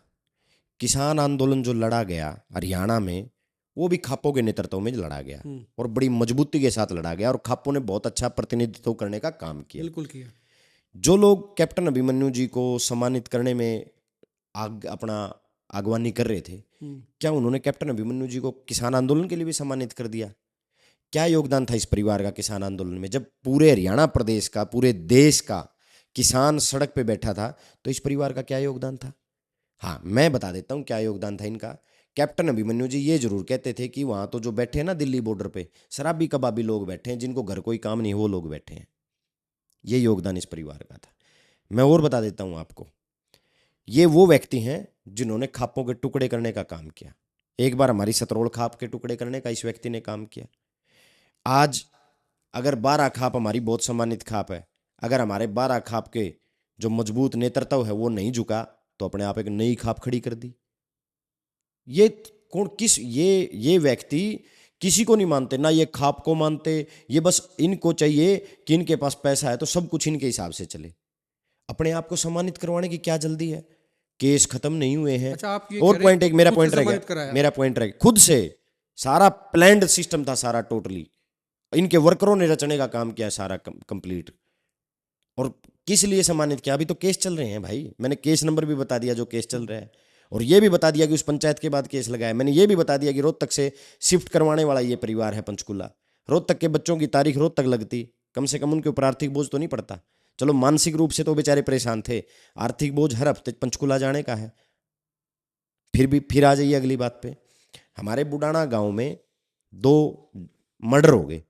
किसान आंदोलन जो लड़ा गया हरियाणा में, वो भी खापों के नेतृत्व में लड़ा गया, और बड़ी मजबूती के साथ लड़ा गया, और खापों ने बहुत अच्छा प्रतिनिधित्व करने का काम किया। बिल्कुल किया। जो लोग कैप्टन अभिमन्यु जी को सम्मानित करने में अपना आगवानी कर रहे थे, क्या उन्होंने कैप्टन अभिमन्यु जी को किसान आंदोलन के लिए भी सम्मानित कर दिया? क्या योगदान था इस परिवार का किसान आंदोलन में? जब पूरे हरियाणा प्रदेश का, पूरे देश का किसान सड़क पे बैठा था, तो इस परिवार का क्या योगदान था? हाँ, मैं बता देता हूँ क्या योगदान था इनका। कैप्टन अभिमन्यु जी ये जरूर कहते थे कि वहां तो जो बैठे हैं ना दिल्ली बॉर्डर पे, शराबी कबाबी लोग बैठे हैं, जिनको घर कोई काम नहीं, वो लोग बैठे हैं। ये योगदान इस परिवार का था। मैं और बता देता हूं आपको, ये वो व्यक्ति हैं जिन्होंने खापों के टुकड़े करने का काम किया। एक बार हमारी सतरोल खाप के टुकड़े करने का इस व्यक्ति ने काम किया। आज अगर 12 खाप हमारी बहुत सम्मानित खाप है, अगर हमारे 12 खाप के जो मजबूत नेतृत्व है वो नहीं झुका, तो अपने आप एक नई खाप खड़ी कर दी। ये कौन, किस, ये व्यक्ति किसी को नहीं मानते, ना ये खाप को मानते। ये बस इनको चाहिए कि इनके पास पैसा है तो सब कुछ इनके हिसाब से चले। अपने आप को सम्मानित करवाने की क्या जल्दी है? केस खत्म नहीं हुए हैं। अच्छा, आप ये और कह रहे पॉइंट हैं एक मेरा खुद से पॉइंट रह गया, सम्मानित कराया। मेरा पॉइंट रह गया, खुद से सारा प्लान्ड सिस्टम था, सारा टोटली इनके वर्करों ने रचने का काम किया, सारा कंप्लीट। और किस लिए सम्मानित किया? अभी तो केस चल रहे हैं भाई, मैंने केस नंबर भी बता दिया जो केस चल रहा है, और ये भी बता दिया कि उस पंचायत के बाद केस लगाया। मैंने ये भी बता दिया कि रोहतक से शिफ्ट करवाने वाला ये परिवार है पंचकुला। रोहतक के बच्चों की तारीख रोहतक लगती, कम से कम उनके ऊपर आर्थिक बोझ तो नहीं पड़ता। चलो मानसिक रूप से तो बेचारे परेशान थे, आर्थिक बोझ हर हफ्ते पंचकुला जाने का है। फिर आ जाइए अगली बात पे। हमारे बुडाना गांव में 2 मर्डर हो गए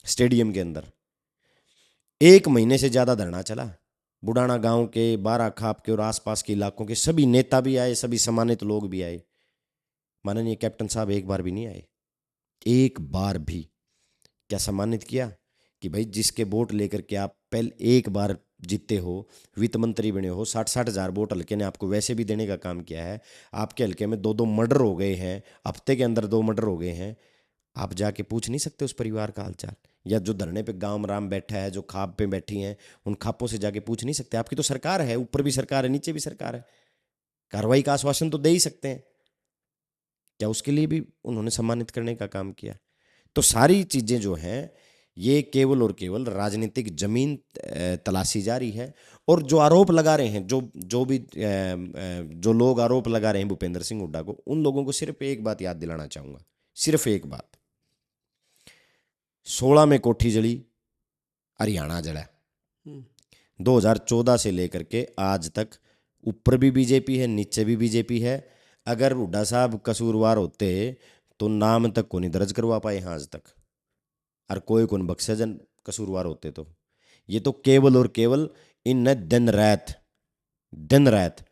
स्टेडियम के अंदर। 1 महीने से ज्यादा धरना चला। बुडाना गांव के, 12 खाप के और आसपास के इलाकों के सभी नेता भी आए, सभी सम्मानित लोग भी आए। माननीय कैप्टन साहब एक बार भी नहीं आए, एक बार भी। क्या सम्मानित किया कि भाई जिसके वोट लेकर के आप पहले एक बार जीते हो, वित्त मंत्री बने हो, 60-60 हजार वोट हल्के ने आपको वैसे भी देने का काम किया है। आपके हल्के में 2-2 मर्डर हो गए हैं, हफ्ते के अंदर 2 मर्डर हो गए हैं। आप जाके पूछ नहीं सकते उस परिवार का हालचाल? या जो धरने पे गांव राम बैठा है, जो खाप पे बैठी हैं, उन खापों से जाके पूछ नहीं सकते? आपकी तो सरकार है, ऊपर भी सरकार है, नीचे भी सरकार है, कार्रवाई का आश्वासन तो दे ही सकते हैं। क्या उसके लिए भी उन्होंने सम्मानित करने का काम किया? तो सारी चीजें जो हैं ये केवल और केवल राजनीतिक जमीन तलाशी जा रही है। और जो आरोप लगा रहे हैं, जो लोग आरोप लगा रहे हैं भूपेंद्र सिंह हुड्डा को, उन लोगों को सिर्फ एक बात याद दिलाना चाहूंगा, सिर्फ एक बात। 16 में कोठी जली, हरियाणा जला। 2014 से लेकर के आज तक ऊपर भी बीजेपी है, नीचे भी बीजेपी है। अगर हुड्डा साहब कसूरवार होते तो नाम तक को नहीं दर्ज करवा पाए हैं आज तक, और कोई कौन बख्शे जन कसूरवार होते तो। ये तो केवल और केवल इन दिन रात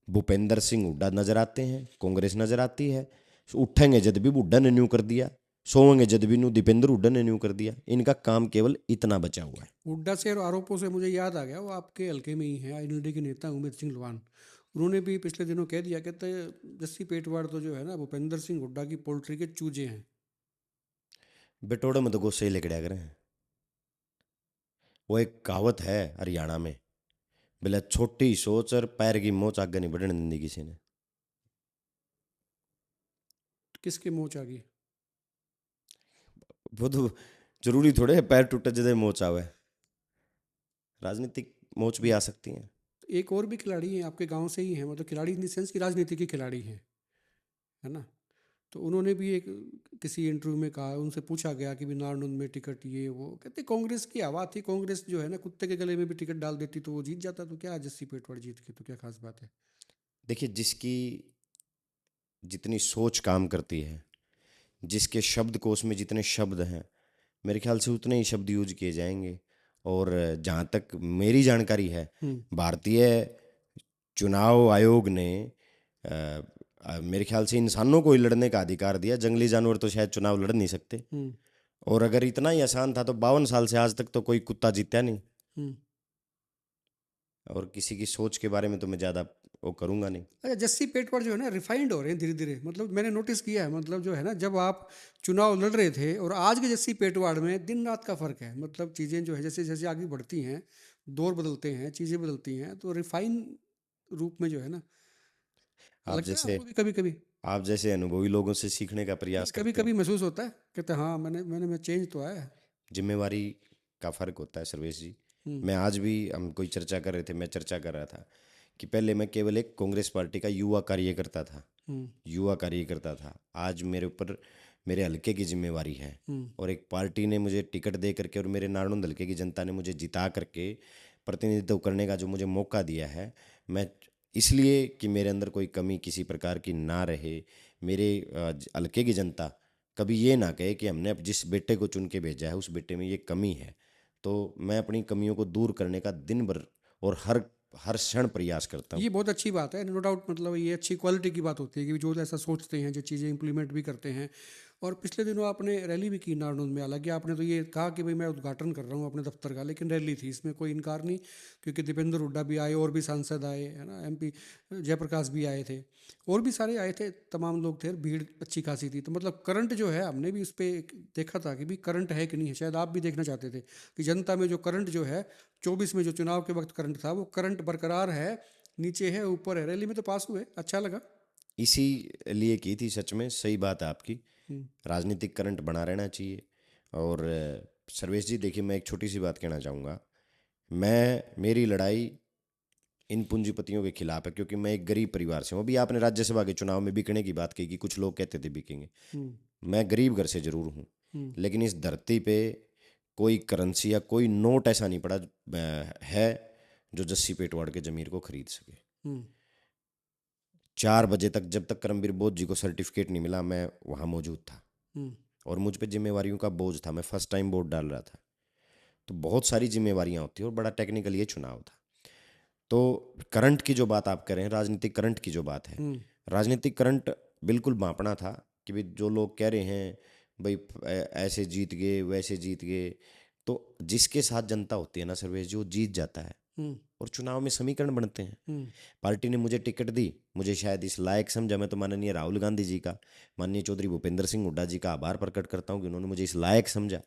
भूपेंद्र सिंह हुड्डा नजर आते हैं, कांग्रेस नजर आती है। उठेंगे जद भी हुड्डा ने न्यू कर दिया, सोएंगे जद भी न्यू दीपेंद्र हुड्डा ने न्यू कर दिया। इनका काम केवल इतना बचा हुआ है। हुड्डा से और आरोपों से मुझे याद आ गया, वो आपके हल्के में ही है, आईएनएलडी के नेता उमेद सिंह लवान। उन्होंने भी पिछले दिनों कह दिया, कहते जस्सी पेटवाड़ तो जो है ना भूपेंद्र सिंह हुड्डा की पोल्ट्री के चूजे हैं। बेटोड़े में तो गुस्से ही लेके करें। वो एक कहावत है हरियाणा में, बोले छोटी सोच और पैर की मोच आगे नहीं बढ़ने देती किसी ने। किसके मोच आ गई? वो तो जरूरी थोड़े है पैर टूटे जदे मोच आवे, राजनीतिक मोच भी आ सकती है। एक और भी खिलाड़ी हैं आपके गांव से ही हैं, मतलब खिलाड़ी इन द सेंस की राजनीति के खिलाड़ी हैं, है ना। तो उन्होंने भी एक किसी इंटरव्यू में कहा, उनसे पूछा गया कि भी नारनौंद में टिकट ये वो, कहते कांग्रेस की हवा थी, कांग्रेस जो है ना कुत्ते के गले में भी टिकट डाल देती तो वो जीत जाता, तो क्या जस्सी पेटवाड़ जीत के तो क्या खास बात है? देखिए, जिसकी जितनी सोच काम करती है, जिसके शब्दकोश में जितने शब्द हैं, मेरे ख्याल से उतने ही शब्द यूज किए जाएंगे। और जहाँ तक मेरी जानकारी है, भारतीय चुनाव आयोग ने मेरे ख्याल से इंसानों को ही लड़ने का अधिकार दिया, जंगली जानवर तो शायद चुनाव लड़ नहीं सकते। और अगर इतना ही आसान था तो 52 साल से आज तक तो कोई कुत्ता जीता नहीं। और किसी की सोच के बारे में तो मैं ज़्यादा वो करूँगा नहीं। अच्छा, जस्सी पेटवाड़ जो है ना रिफाइंड हो रहे हैं धीरे धीरे, मतलब मैंने नोटिस किया है, मतलब जो है ना जब आप चुनाव लड़ रहे थे और आज के जस्सी पेटवाड़ में दिन रात का फ़र्क है। मतलब चीज़ें जो है जैसे जैसे आगे बढ़ती हैं, दौर बदलते हैं, चीज़ें बदलती हैं, तो रिफाइन रूप में जो है ना आप लगता है जैसे आपको भी कभी कभी? आप जैसे अनुभवी लोगों से सीखने का प्रयास कभी करते हैं। कभी महसूस होता है, कहते हैं हाँ मैंने चेंज तो आया है। जिम्मेवारी का फर्क होता है सर्वेश जी। मैं आज भी, हम कोई चर्चा कर रहे थे, मैं चर्चा कर रहा था कि पहले मैं केवल एक कांग्रेस पार्टी का युवा कार्यकर्ता था। आज मेरे ऊपर मेरे हल्के की जिम्मेवारी है, और एक पार्टी ने मुझे टिकट दे करके और मेरे नारनौंद हल्के की जनता ने मुझे जिता करके प्रतिनिधित्व करने का जो मुझे मौका दिया है, मैं इसलिए कि मेरे अंदर कोई कमी किसी प्रकार की ना रहे, मेरे हल्के की जनता कभी ये ना कहे कि हमने अब जिस बेटे को चुन के भेजा है उस बेटे में ये कमी है। तो मैं अपनी कमियों को दूर करने का दिन भर और हर क्षण प्रयास करता हूँ। ये बहुत अच्छी बात है, नो डाउट, मतलब ये अच्छी क्वालिटी की बात होती है कि जो ऐसा सोचते हैं, जो चीज़ें इंप्लीमेंट भी करते हैं। और पिछले दिनों आपने रैली भी की नारनौंद में। हालांकि आपने तो ये कहा कि भाई मैं उद्घाटन कर रहा हूँ अपने दफ्तर का, लेकिन रैली थी, इसमें कोई इनकार नहीं, क्योंकि दीपेंद्र हुड्डा भी आए और भी सांसद आए, है ना, MP जयप्रकाश भी आए थे, और भी सारे आए थे, तमाम लोग थे, भीड़ अच्छी खासी थी। तो मतलब करंट जो है, हमने भी उस पर देखा था कि भी करंट है कि नहीं है, शायद आप भी देखना चाहते थे कि जनता में जो करंट जो है 24 में जो चुनाव के वक्त करंट था, वो करंट बरकरार है, नीचे है ऊपर है। रैली में तो पास हुए, अच्छा लगा। इसी लिए की थी, सच में सही बात है आपकी। हम्म, राजनीतिक करंट बना रहना चाहिए। और सर्वेश जी देखिए, मैं एक छोटी सी बात कहना चाहूँगा। मेरी लड़ाई इन पूंजीपतियों के खिलाफ है, क्योंकि मैं एक गरीब परिवार से हूँ। अभी आपने राज्यसभा के चुनाव में बिकने की बात कही कि कुछ लोग कहते थे बिकेंगे। हम्म, मैं गरीब घर से जरूर हूँ, हम्म, लेकिन इस धरती पे कोई करेंसी या कोई नोट ऐसा नहीं पड़ा है जो जस्सी पेटवाड़ के जमीर को खरीद सके। हम्म, 4 बजे तक, जब तक करमबीर बोध जी को सर्टिफिकेट नहीं मिला, मैं वहाँ मौजूद था हम्म, और मुझ पे जिम्मेवारियों का बोझ था। मैं फर्स्ट टाइम वोट डाल रहा था, तो बहुत सारी जिम्मेवारियां होती हैं और बड़ा टेक्निकल ये चुनाव था। तो करंट की जो बात आप कर रहे हैं, राजनीतिक करंट की जो बात है, हम्म, राजनीतिक करंट बिल्कुल मापना था कि भाई जो लोग कह रहे हैं भाई ऐसे जीत गए वैसे जीत गए, तो जिसके साथ जनता होती है ना सर्वेश जी, वो जीत जाता है। हम्म, और चुनाव में समीकरण बनते हैं। हम्म, पार्टी ने मुझे टिकट दी, मुझे शायद इस लायक समझा। मैं तो माननीय राहुल गांधी जी का, माननीय चौधरी भूपेंद्र सिंह हुड्डा जी का आभार प्रकट करता हूँ कि उन्होंने मुझे इस लायक समझा।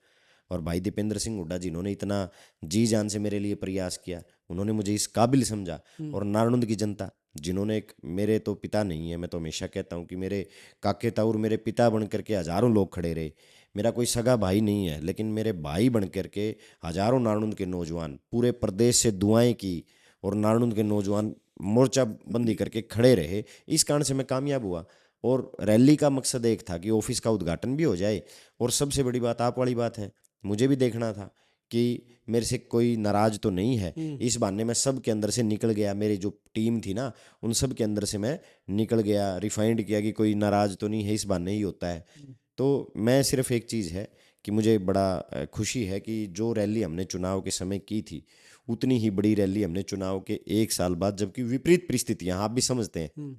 और भाई दीपेंद्र सिंह हुड्डा जी, इन्होंने इतना जी जान से मेरे लिए प्रयास किया, उन्होंने मुझे इस काबिल समझा। और नारनौंद की जनता, जिन्होंने एक, मेरे तो पिता नहीं है, मैं तो हमेशा कहता हूँ कि मेरे काके ताऊर मेरे पिता बन करके हजारों लोग खड़े रहे। मेरा कोई सगा भाई नहीं है, लेकिन मेरे भाई बन करके हजारों नारनौंद के नौजवान पूरे प्रदेश से दुआएं की, और नारनौंद के नौजवान मोर्चा बंदी करके खड़े रहे। इस कारण से मैं कामयाब हुआ। और रैली का मकसद एक था कि ऑफिस का उद्घाटन भी हो जाए, और सबसे बड़ी बात आप वाली बात है, मुझे भी देखना था कि मेरे से कोई नाराज तो नहीं है। इस बहाने मैं सब के अंदर से निकल गया, मेरी जो टीम थी ना, उन सब के अंदर से मैं निकल गया, रिफाइंड किया कि कोई नाराज तो नहीं है, इस बहाने ही होता है। तो मैं सिर्फ एक चीज़ है कि मुझे बड़ा खुशी है कि जो रैली हमने चुनाव के समय की थी, उतनी ही बड़ी रैली हमने चुनाव के 1 साल बाद, जबकि विपरीत परिस्थितियां, आप भी समझते हैं हम्म,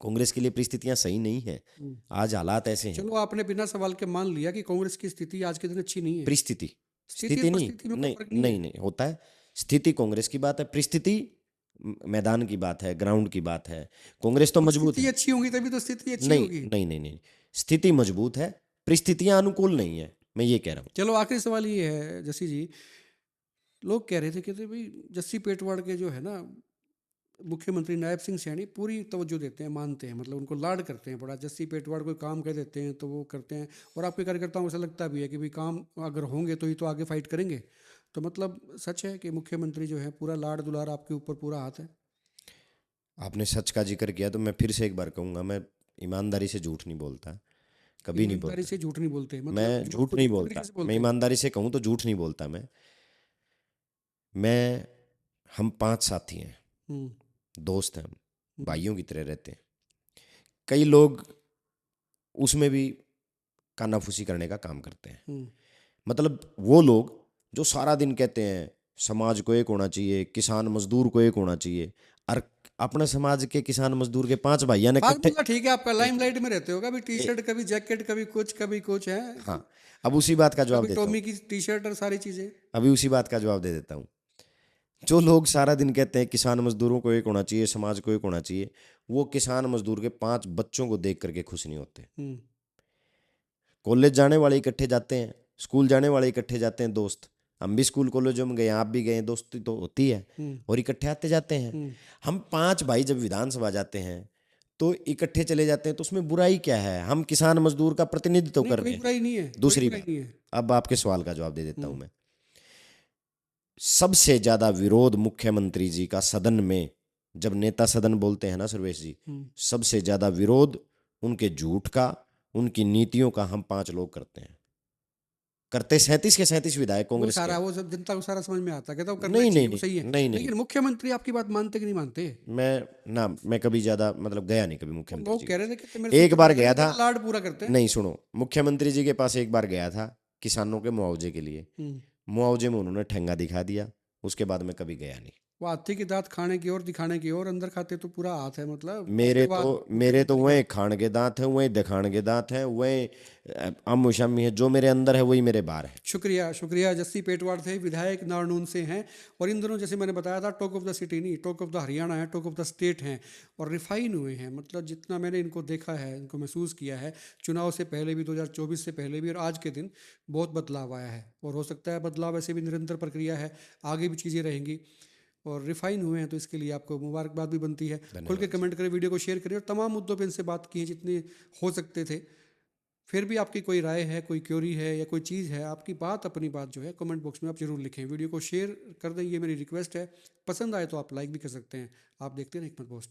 कांग्रेस के लिए परिस्थितियां सही नहीं है। हम्म। आज हालात ऐसे हैं। चलो, आपने बिना सवाल के मान लिया कि कांग्रेस की स्थिति आज के दिन अच्छी नहीं है। परिस्थिति, स्थिति स्थिति और नहीं, परिस्थिति में कोई नहीं फर्क नहीं नहीं है। नहीं होता है। स्थिति कांग्रेस की बात है, परिस्थिति मैदान की बात है, ग्राउंड की बात है। कांग्रेस तो तो मजबूत स्थिति है। अच्छी होगी तभी तो स्थिति अच्छी नहीं होगी। नहीं नहीं नहीं, स्थिति मजबूत है, परिस्थितियां अनुकूल नहीं है, मैं ये कह रहा हूँ। चलो, आखिरी सवाल ये है जस्सी जी, लोग कह रहे थे, कहते भाई जस्सी पेटवाड़ के जो है ना मुख्यमंत्री नायब सिंह सैनी पूरी तवज्जो देते हैं, मानते हैं, मतलब उनको लाड करते हैं बड़ा। जस्सी पेटवाड़ कोई काम कह देते हैं तो वो करते हैं, और आपके कार्यकर्ताओं को ऐसा लगता भी है कि भाई काम अगर होंगे तो ही तो आगे फाइट करेंगे। तो मतलब सच है कि मुख्यमंत्री जो है पूरा लाड दुलार आपके ऊपर पूरा हाथ है? आपने सच का जिक्र किया तो मैं फिर से एक बार कहूंगा, मैं ईमानदारी से झूठ नहीं बोलता, कभी नहीं ईमानदारी बोलता। से झूठ नहीं बोलते, मतलब मैं झूठ झूठ नहीं पूरी तरीके बोलता, से मैं बोलते हैं। ईमानदारी से कहूँ तो झूठ नहीं बोलता मैं हम 5 साथी हैं, हम्म, दोस्त हैं हम, हम्म, भाइयों की तरह रहते हैं। कई लोग उसमें भी कानाफूसी करने का काम करते हैं। हम्म, मतलब वो लोग जो सारा दिन कहते हैं समाज को एक होना चाहिए, किसान मजदूर को एक होना चाहिए, और अपने समाज के किसान मजदूर के 5 भाइयों ने इकट्ठे। फार्मूला ठीक है, आपका एक लाइमलाइट में रहते हो, कभी टी ए, शर्ट, कभी जैकेट, कभी कुछ है, हाँ, अब उसी बात का जवाब कभी देता हूँ। टॉमी की टी शर्ट और सारी चीजें। अभी उसी बात का जवाब दे देता हूँ। जो लोग सारा दिन कहते हैं किसान मजदूरों को एक होना चाहिए, समाज को एक होना चाहिए, वो किसान मजदूर के 5 बच्चों को देख करके खुश नहीं होते। हम्म, कॉलेज जाने वाले इकट्ठे जाते हैं, स्कूल जाने वाले इकट्ठे जाते हैं, दोस्त, हम भी स्कूल कॉलेजों में गए, आप भी गए, दोस्ती तो होती है, हम्म, और इकट्ठे आते जाते हैं। हम्म। हम 5 भाई जब विधानसभा जाते हैं तो इकट्ठे चले जाते हैं, तो उसमें बुराई क्या है? हम किसान मजदूर का प्रतिनिधित्व नहीं, कर कोई रहे हैं। बुराई नहीं है, कोई दूसरी बुराई बात, नहीं है। अब आपके सवाल का जवाब दे देता हूं हम्म, मैं। सबसे ज्यादा विरोध मुख्यमंत्री जी का सदन में, जब नेता सदन बोलते हैं ना सर्वेश जी, हम्म। सबसे ज्यादा विरोध उनके झूठ का, उनकी नीतियों का हम 5 लोग करते हैं। करते 37 के 37 विधायक वो कांग्रेस के सारा, हैं। वो सब जनता को सारा समझ में आता है, कहता वो करना नहीं नहीं चाहिए, वो नहीं सही है। नहीं नहीं, लेकिन मुख्यमंत्री आपकी बात मानते कि नहीं मानते? मैं कभी ज्यादा मतलब गया नहीं कभी वो मुख्यमंत्री जी लोग के कह रहे पास। थे कि मेरे से एक ऊपर बार नेता गया भी था, बड़ा लाड पूरा करते हैं। नहीं सुनो, मुख्यमंत्री जी के पास एक बार गया था किसानों के मुआवजे के लिए। हम्म, मुआवजे में उन्होंने ठेंगा दिखा दिया, उसके बाद मैं कभी गया नहीं। वो हाथी के दांत खाने की और दिखाने की और, अंदर खाते तो पूरा हाथ है, मतलब मेरे उसके बाद तो मेरे तो वही खान के दांत हैं, वही दिखाने के दांत हैं, वही अम्म शम्मी है, जो मेरे अंदर है वही मेरे बाहर है। शुक्रिया शुक्रिया। जस्सी पेटवार थे, विधायक नारनून से हैं। और इन दोनों जैसे मैंने बताया था, टॉक ऑफ द सिटी नहीं, टॉक ऑफ द हरियाणा है, टॉक ऑफ द स्टेट हैं। और रिफाइन हुए हैं, मतलब जितना मैंने इनको देखा है, इनको महसूस किया है, चुनाव से पहले भी, 2024 से पहले भी और आज के दिन, बहुत बदलाव आया है। और हो सकता है बदलाव ऐसे भी निरंतर प्रक्रिया है, आगे भी चीज़ें रहेंगी। और रिफाइन हुए हैं, तो इसके लिए आपको मुबारकबाद भी बनती है। खुल के धन्यवाद जी। कमेंट करें, वीडियो को शेयर करें, और तमाम मुद्दों पे इनसे बात की है जितनी हो सकते थे। फिर भी आपकी कोई राय है, कोई क्योरी है या कोई चीज़ है, आपकी बात, अपनी बात जो है, कमेंट बॉक्स में आप जरूर लिखें। वीडियो को शेयर कर दें, ये मेरी रिक्वेस्ट है। पसंद आए तो आप लाइक भी कर सकते हैं। आप देखते हैं हिकमत पोस्ट।